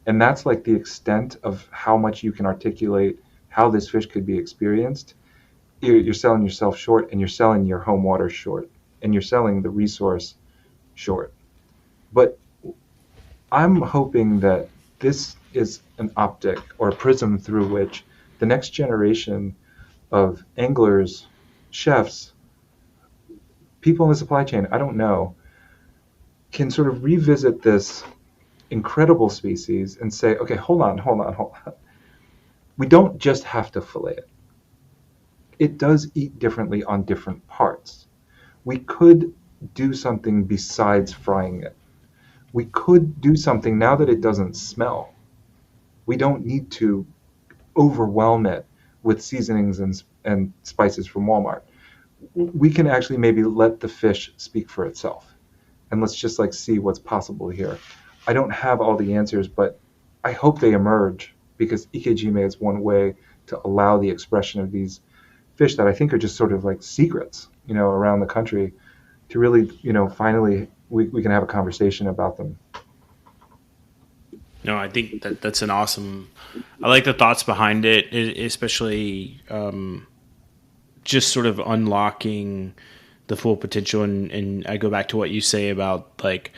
and that's like the extent of how much you can articulate how this fish could be experienced, you're selling yourself short, and you're selling your home water short, and you're selling the resource short. But I'm hoping that this is an optic or a prism through which the next generation of anglers, chefs, people in the supply chain, I don't know, can sort of revisit this incredible species and say, okay, hold on. We don't just have to fillet it. It does eat differently on different parts. We could do something besides frying it. We could do something now that it doesn't smell. We don't need to overwhelm it with seasonings and spices from Walmart. We can actually maybe let the fish speak for itself. And let's just see what's possible here. I don't have all the answers, but I hope they emerge, because Ike Jime is one way to allow the expression of these fish that I think are just sort of like secrets, around the country, to really, finally we can have a conversation about them. No, I think that's an awesome. I like the thoughts behind it, especially just sort of unlocking the full potential. And I go back to what you say about like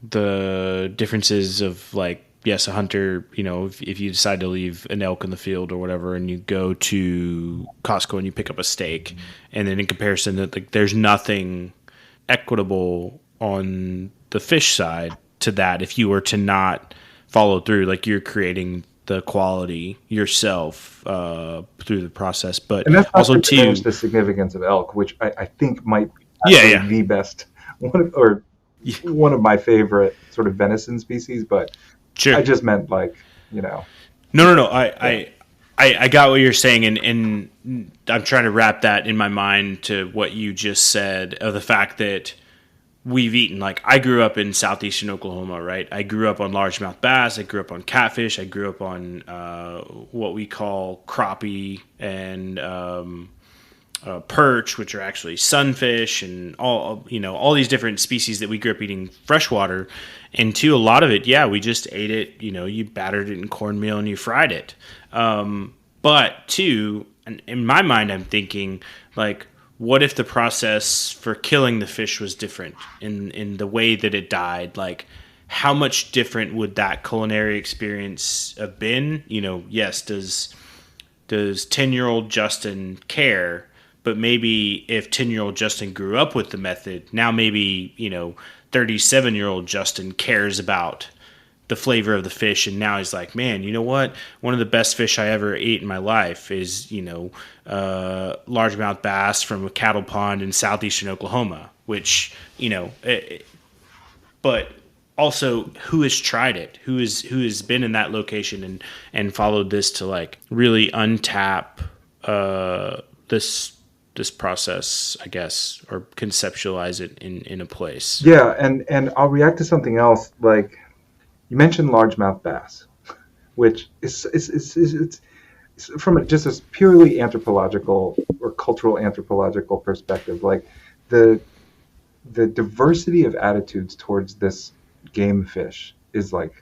the differences of like, yes, a hunter, if you decide to leave an elk in the field or whatever, and you go to Costco and you pick up a steak, and then in comparison, that like there's nothing equitable on the fish side to that. If you were to not follow through, like you're creating the quality yourself through the process, but and that's also to diminish too the significance of elk, which I think might be the best one of my favorite sort of venison species, but sure. I just meant No. I got what you're saying, and I'm trying to wrap that in my mind to what you just said of the fact that we've eaten, like, I grew up in southeastern Oklahoma, right? I grew up on largemouth bass. I grew up on catfish. I grew up on what we call crappie and perch, which are actually sunfish, and all these different species that we grew up eating freshwater. And to a lot of it, yeah, we just ate it. You battered it in cornmeal and you fried it. But two, in my mind, I'm thinking, like, what if the process for killing the fish was different in the way that it died? Like, how much different would that culinary experience have been? Yes, does 10-year-old Justin care? But maybe if 10-year-old Justin grew up with the method, now maybe 37-year-old Justin cares about the flavor of the fish, and now he's like, man, you know what? One of the best fish I ever ate in my life is, largemouth bass from a cattle pond in southeastern Oklahoma, which, but also who has tried it? Who has been in that location and followed this to, like, really untap this process, I guess, or conceptualize it in a place. Yeah, and I'll react to something else. Like, you mentioned largemouth bass, which is from just a purely anthropological or cultural anthropological perspective. Like, the diversity of attitudes towards this game fish is, like,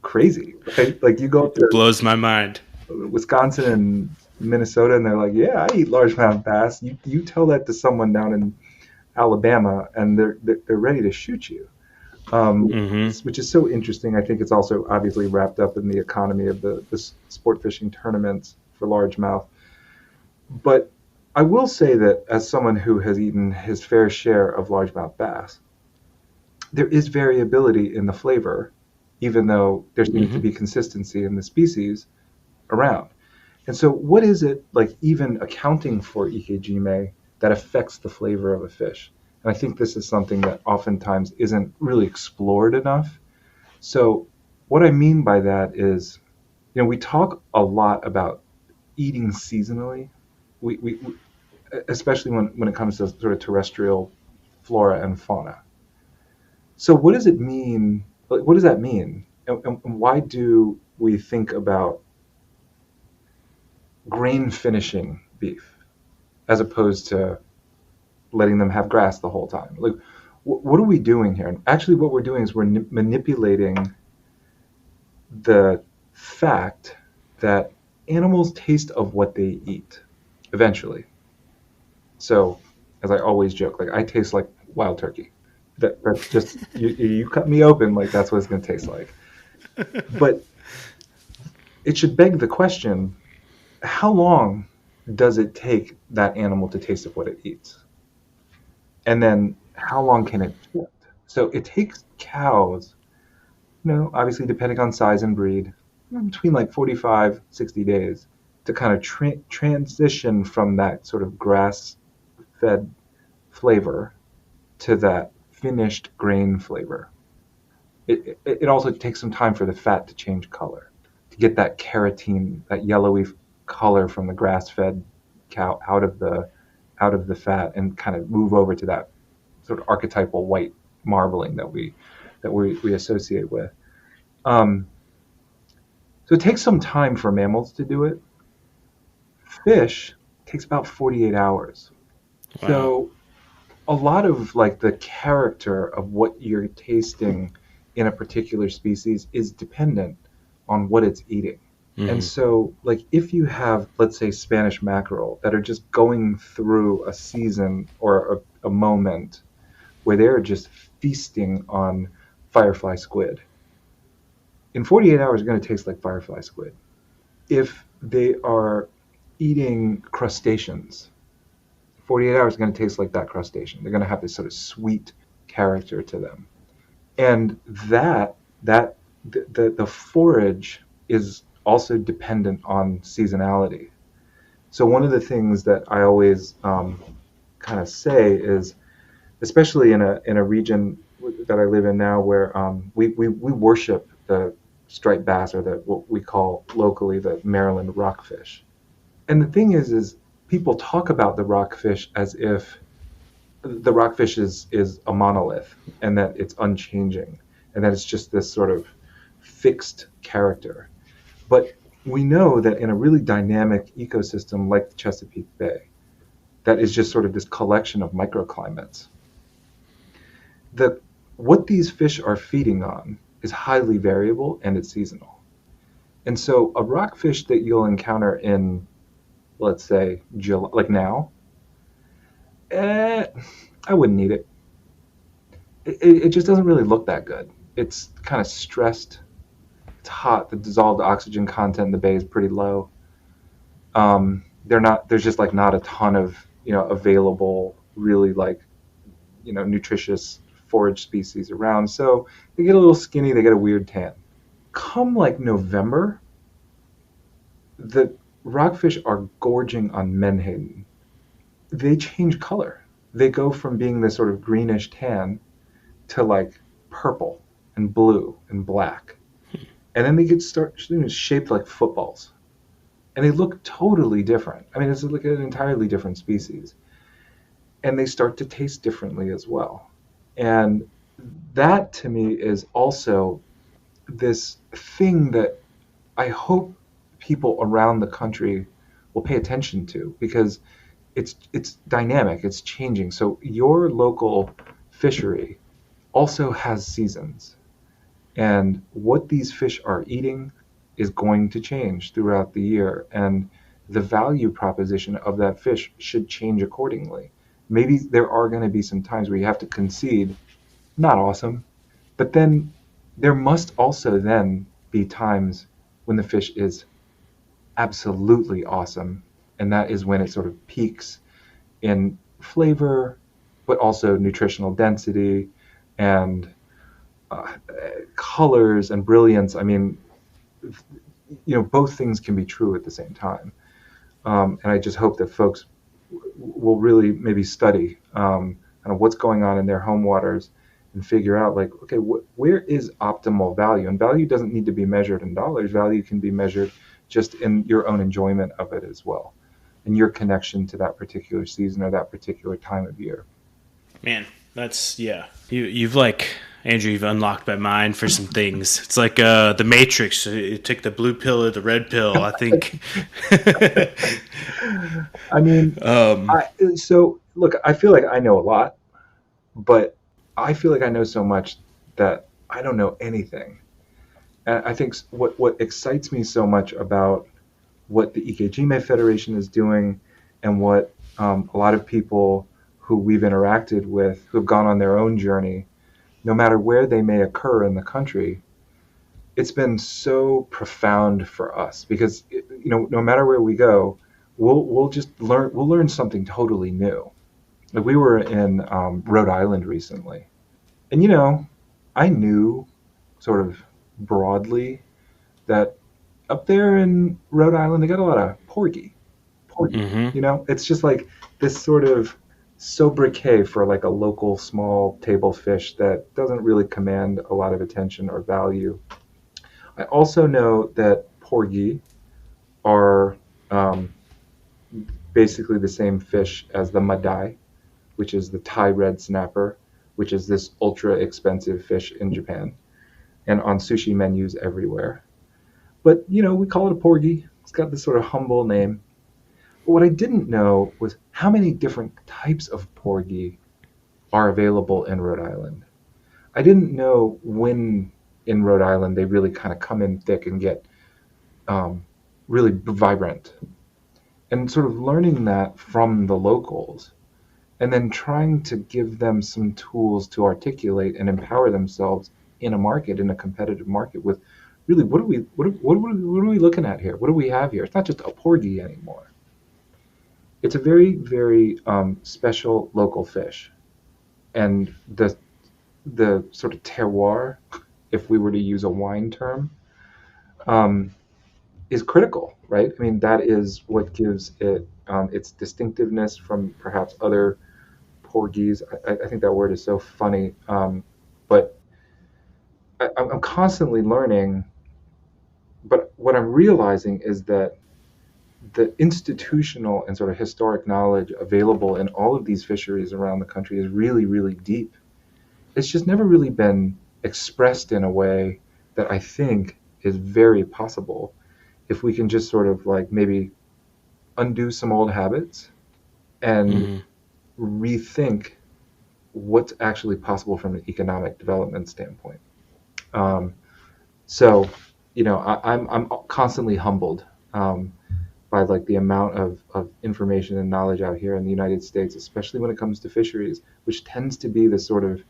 crazy. Right? Like, you go up to it blows my mind. Wisconsin and Minnesota, and they're like, yeah, I eat largemouth bass. You tell that to someone down in Alabama, and they're ready to shoot you. Which is so interesting. I think it's also obviously wrapped up in the economy of the sport fishing tournaments for largemouth. But I will say that as someone who has eaten his fair share of largemouth bass, there is variability in the flavor, even though there seems to be consistency in the species around. And so what is it, like, even accounting for Ike Jime, that affects the flavor of a fish? And I think this is something that oftentimes isn't really explored enough. So what I mean by that is, we talk a lot about eating seasonally, we especially when it comes to sort of terrestrial flora and fauna. So what does it mean? What does that mean? And why do we think about grain finishing beef as opposed to letting them have grass the whole time? Like, what are we doing here? And actually, what we're doing is we're manipulating the fact that animals taste of what they eat eventually. So, as I always joke, like, I taste like wild turkey. That's just, you cut me open, like, that's what it's going to taste like. But it should beg the question, how long does it take that animal to taste of what it eats? And then how long can it shift? So it takes cows, obviously depending on size and breed, between like 45, 60 days to kind of transition from that sort of grass-fed flavor to that finished grain flavor. It also takes some time for the fat to change color, to get that carotene, that yellowy color from the grass-fed cow out of the fat and kind of move over to that sort of archetypal white marbling that we associate with. So it takes some time for mammals to do it. Fish takes about 48 hours. Wow. So a lot of, like, the character of what you're tasting in a particular species is dependent on what it's eating. And so, like, if you have, let's say, Spanish mackerel that are just going through a season or a moment where they're just feasting on firefly squid, in 48 hours, they're going to taste like firefly squid. If they are eating crustaceans, 48 hours is going to taste like that crustacean. They're going to have this sort of sweet character to them. And the forage is also dependent on seasonality. So one of the things that I always kind of say is, especially in a region that I live in now, where we worship the striped bass, or what we call locally the Maryland rockfish. And the thing is people talk about the rockfish as if the rockfish is a monolith and that it's unchanging and that it's just this sort of fixed character. But we know that in a really dynamic ecosystem like the Chesapeake Bay, that is just sort of this collection of microclimates, what these fish are feeding on is highly variable and it's seasonal. And so a rockfish that you'll encounter in, let's say, July, like now, I wouldn't eat it. It just doesn't really look that good. It's kind of stressed. It's hot. The dissolved oxygen content in the bay is pretty low. There's just like not a ton of, available, really like, nutritious forage species around. So they get a little skinny. They get a weird tan. Come like November, the rockfish are gorging on menhaden. They change color. They go from being this sort of greenish tan to like purple and blue and black. And then they start shaped like footballs. And they look totally different. I mean, it's like an entirely different species. And they start to taste differently as well. And that to me is also this thing that I hope people around the country will pay attention to, because it's dynamic, it's changing. So your local fishery also has seasons. And what these fish are eating is going to change throughout the year. And the value proposition of that fish should change accordingly. Maybe there are going to be some times where you have to concede, not awesome. But then there must also then be times when the fish is absolutely awesome. And that is when it sort of peaks in flavor, but also nutritional density and colors and brilliance. I mean, both things can be true at the same time. And I just hope that folks will really maybe study kind of what's going on in their home waters and figure out, like, okay, where is optimal value? And value doesn't need to be measured in dollars. Value can be measured just in your own enjoyment of it as well, and your connection to that particular season or that particular time of year. Man, that's, yeah. You've like, Andrew, you've unlocked my mind for some things. It's like the Matrix. You take the blue pill or the red pill, I think. I mean, so look, I feel like I know a lot, but I feel like I know so much that I don't know anything. And I think what excites me so much about what the Ike Jime Federation is doing, and what a lot of people who we've interacted with, who have gone on their own journey, no matter where they may occur in the country, it's been so profound for us, because no matter where we go, we'll just learn something totally new. Like, we were in Rhode Island recently, and I knew sort of broadly that up there in Rhode Island they got a lot of porgy. Mm-hmm. It's just like this sort of sobriquet for like a local small table fish that doesn't really command a lot of attention or value. I also know that porgy are basically the same fish as the madai, which is the Thai red snapper, which is this ultra expensive fish in Japan and on sushi menus everywhere. But we call it a porgy. It's got this sort of humble name. But what I didn't know was how many different types of porgy are available in Rhode Island. I didn't know when in Rhode Island they really kind of come in thick and get really vibrant. And sort of learning that from the locals, and then trying to give them some tools to articulate and empower themselves in a market, in a competitive market, with really what are we looking at here? What do we have here? It's not just a porgy anymore. It's a very, very special local fish, and the sort of terroir, if we were to use a wine term, is critical, right? I mean, that is what gives it its distinctiveness from perhaps other porgies. I think that word is so funny, but I'm constantly learning But what I'm realizing is that the institutional and sort of historic knowledge available in all of these fisheries around the country is really, really deep. It's just never really been expressed in a way that I think is very possible if we can just sort of like maybe undo some old habits and rethink what's actually possible from an economic development standpoint. Um, so, I'm constantly humbled by like the amount of information and knowledge out here in the United States, especially when it comes to fisheries, which tends to be the sort of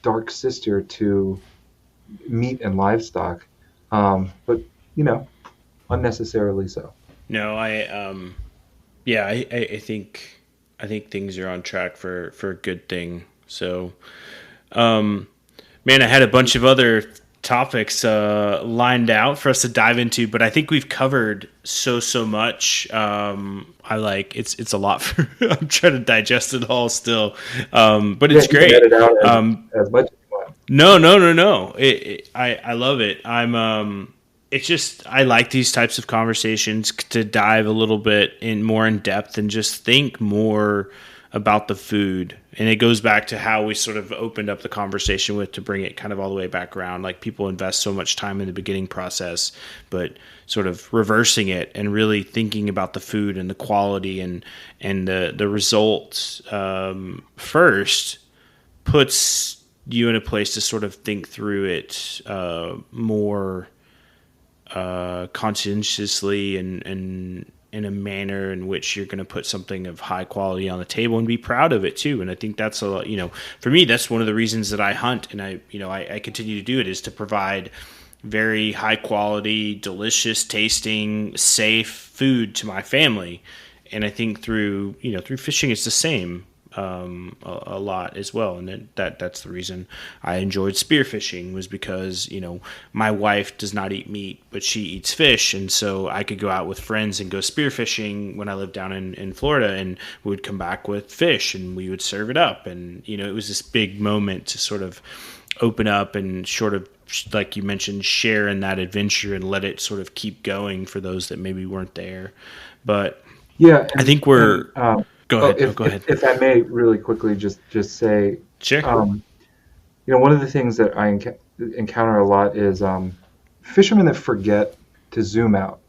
dark sister to meat and livestock, but unnecessarily so. No, yeah, I think things are on track for a good thing. So, man, I had a bunch of other topics lined out for us to dive into, but I think we've covered so much. I like it's a lot for I'm trying to digest it all still, but it's great. Edit out as much as you want. No. I love it. It's just I like these types of conversations to dive a little bit more in depth and just think more about the food. And it goes back to how we sort of opened up the conversation with to bring it kind of all the way back around. Like people invest so much time in the beginning process, but sort of reversing it and really thinking about the food and the quality and the results first puts you in a place to sort of think through it more conscientiously and in a manner in which you're going to put something of high quality on the table and be proud of it too. And I think that's for me, that's one of the reasons that I hunt and I continue to do it, is to provide very high quality, delicious tasting, safe food to my family. And I think through fishing, it's the same. A lot as well, and that's the reason I enjoyed spearfishing, was because my wife does not eat meat but she eats fish, and so I could go out with friends and go spearfishing when I lived down in Florida, and we would come back with fish and we would serve it up, and it was this big moment to sort of open up and sort of, like you mentioned, share in that adventure and let it sort of keep going for those that maybe weren't there. But yeah, I think we're Go ahead. If I may, really quickly, just say, sure. One of the things that I encounter a lot is fishermen that forget to zoom out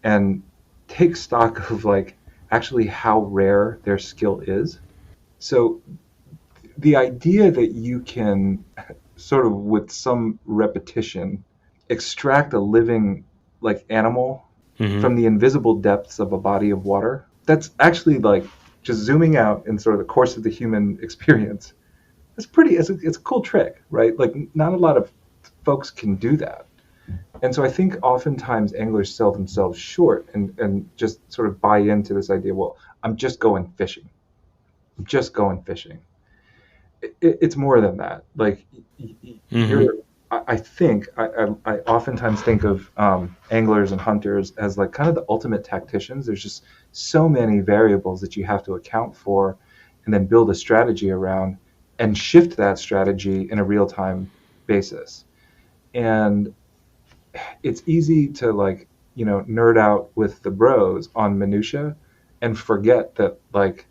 and take stock of like actually how rare their skill is. So the idea that you can sort of with some repetition extract a living like animal from the invisible depths of a body of water, that's actually like just zooming out in sort of the course of the human experience. It's a cool trick, right? Like not a lot of folks can do that. And so I think oftentimes anglers sell themselves short and just sort of buy into this idea, well, I'm just going fishing. It's more than that. Like I oftentimes think of anglers and hunters as like kind of the ultimate tacticians. There's just so many variables that you have to account for and then build a strategy around and shift that strategy in a real-time basis. And it's easy to like, nerd out with the bros on minutia and forget that like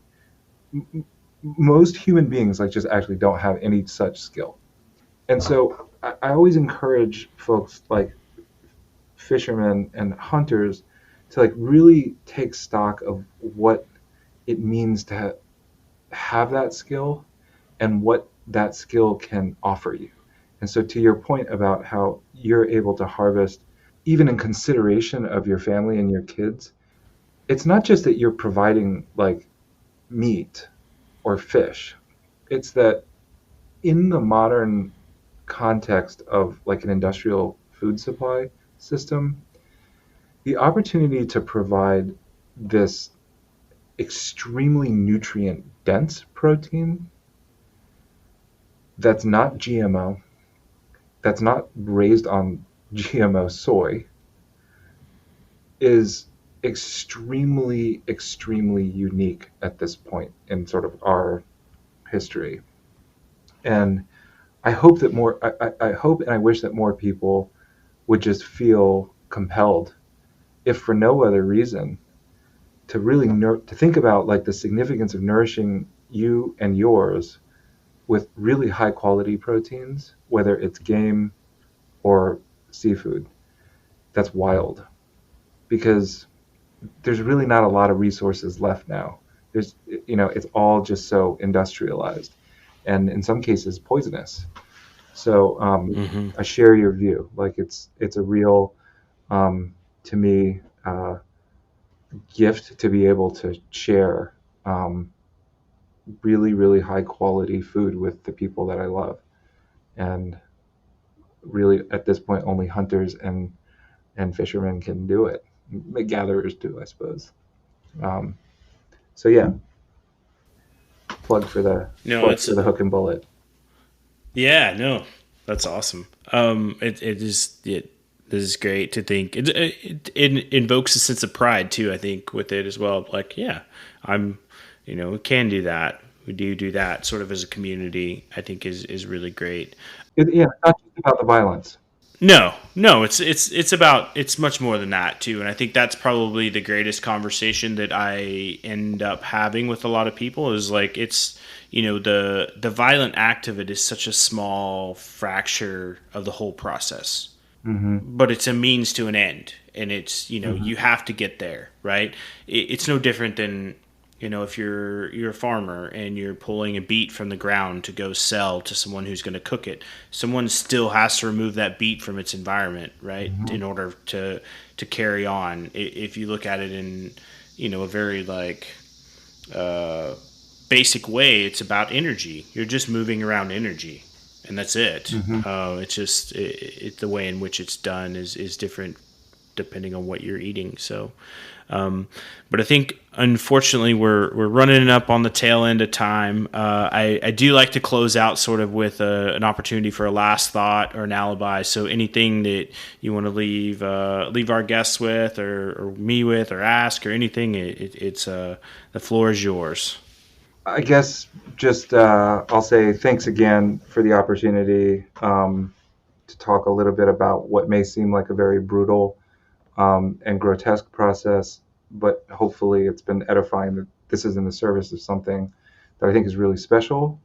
most human beings like just actually don't have any such skill. And so I always encourage folks like fishermen and hunters to like really take stock of what it means to have that skill and what that skill can offer you. And so to your point about how you're able to harvest even in consideration of your family and your kids, it's not just that you're providing like meat or fish. It's that in the modern context of like an industrial food supply system, the opportunity to provide this extremely nutrient dense protein that's not GMO, that's not raised on GMO soy, is extremely unique at this point in sort of our history. And I hope that I hope and I wish that more people would just feel compelled, if for no other reason, to really to think about like the significance of nourishing you and yours with really high quality proteins, whether it's game or seafood. That's wild, because there's really not a lot of resources left now. There's, it's all just so industrialized, and in some cases poisonous. So I share your view. Like it's a real, to me, gift to be able to share really, really high quality food with the people that I love. And really, at this point, only hunters and fishermen can do it. Gatherers too, I suppose. So yeah, plug for the hook and bullet. Yeah, no, that's awesome. This is great to think. It invokes a sense of pride too, I think, with it as well. Like, yeah, we can do that. We do that sort of as a community, I think is really great. It's not just about the violence. No, it's much more than that too. And I think that's probably the greatest conversation that I end up having with a lot of people is like, it's, the violent act of it is such a small fracture of the whole process, but it's a means to an end. And it's, you have to get there, right? It's no different than, if you're a farmer and you're pulling a beet from the ground to go sell to someone who's going to cook it, someone still has to remove that beet from its environment, right? In order to carry on. If you look at it in, a very basic way, it's about energy. You're just moving around energy, and that's it. It's just the way in which it's done is different depending on what you're eating. So, but I think unfortunately we're running up on the tail end of time. I do like to close out sort of with an opportunity for a last thought or an alibi. So anything that you want to leave our guests with, or me with, or ask, or anything, it's the floor is yours. I guess just I'll say thanks again for the opportunity to talk a little bit about what may seem like a very brutal and grotesque process, but hopefully it's been edifying that this is in the service of something that I think is really special,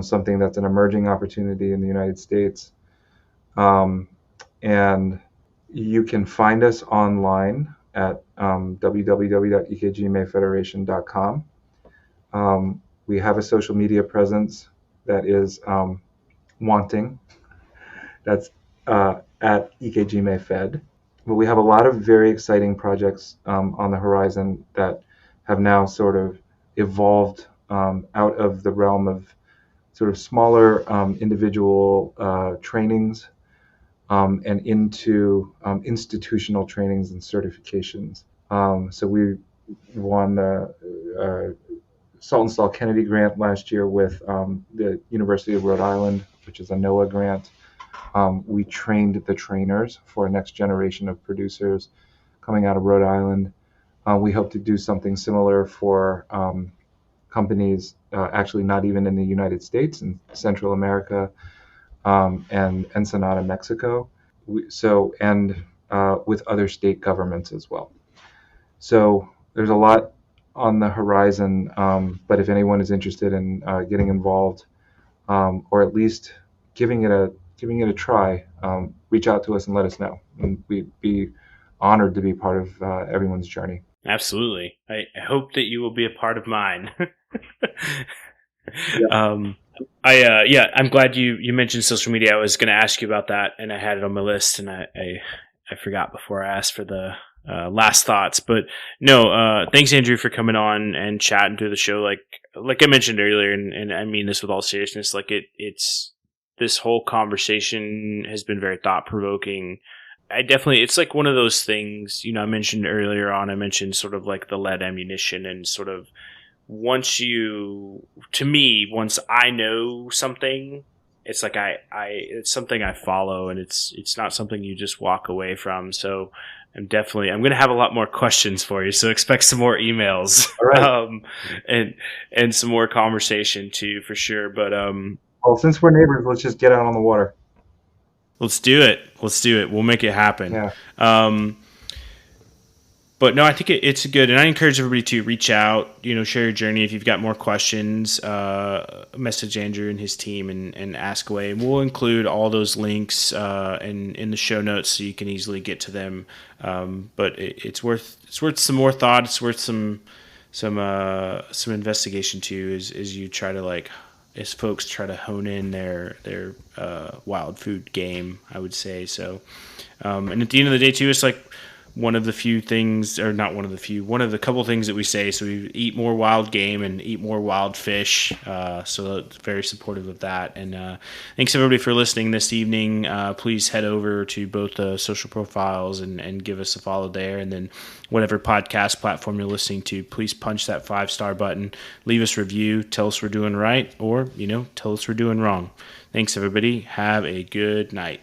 something that's an emerging opportunity in the United States. And you can find us online at www.ikejimefederation.com. We have a social media presence that is wanting. That's at Ike Jime Fed. But we have a lot of very exciting projects on the horizon that have now sort of evolved out of the realm of sort of smaller individual trainings and into institutional trainings and certifications. So we won the Saltonstall Kennedy grant last year with the University of Rhode Island, which is a NOAA grant. We trained the trainers for a next generation of producers coming out of Rhode Island. We hope to do something similar for companies actually not even in the United States, in Central America and Ensenada, Mexico. And with other state governments as well. So there's a lot on the horizon, but if anyone is interested in getting involved, or at least giving it a try, reach out to us and let us know. And we'd be honored to be part of everyone's journey. Absolutely. I hope that you will be a part of mine. Yeah. I'm glad you mentioned social media. I was going to ask you about that, and I had it on my list, and I forgot before I asked for the last thoughts. But no, thanks, Andrew, for coming on and chatting through the show. Like I mentioned earlier, and I mean this with all seriousness, it's this whole conversation has been very thought-provoking. It's like one of those things, I mentioned earlier on, I mentioned sort of like the lead ammunition, and sort of once I know something, it's like it's something I follow, and it's not something you just walk away from. So I'm going to have a lot more questions for you. So expect some more emails, All right. And some more conversation too, for sure. But, well, since we're neighbors, let's just get out on the water. Let's do it. We'll make it happen. Yeah. But no, I think it's good, and I encourage everybody to reach out, share your journey. If you've got more questions, message Andrew and his team and ask away. And we'll include all those links in the show notes so you can easily get to them. But it's worth some more thought. It's worth some investigation too, as you try to as folks try to hone in their wild food game, I would say. So, and at the end of the day too, it's like one of the few things, or not one of the few, one of the couple things that we say. So we eat more wild game and eat more wild fish. So it's very supportive of that. And thanks everybody for listening this evening. Please head over to both the social profiles and give us a follow there. And then whatever podcast platform you're listening to, please punch that 5-star button, leave us a review, tell us we're doing right, or, tell us we're doing wrong. Thanks everybody. Have a good night.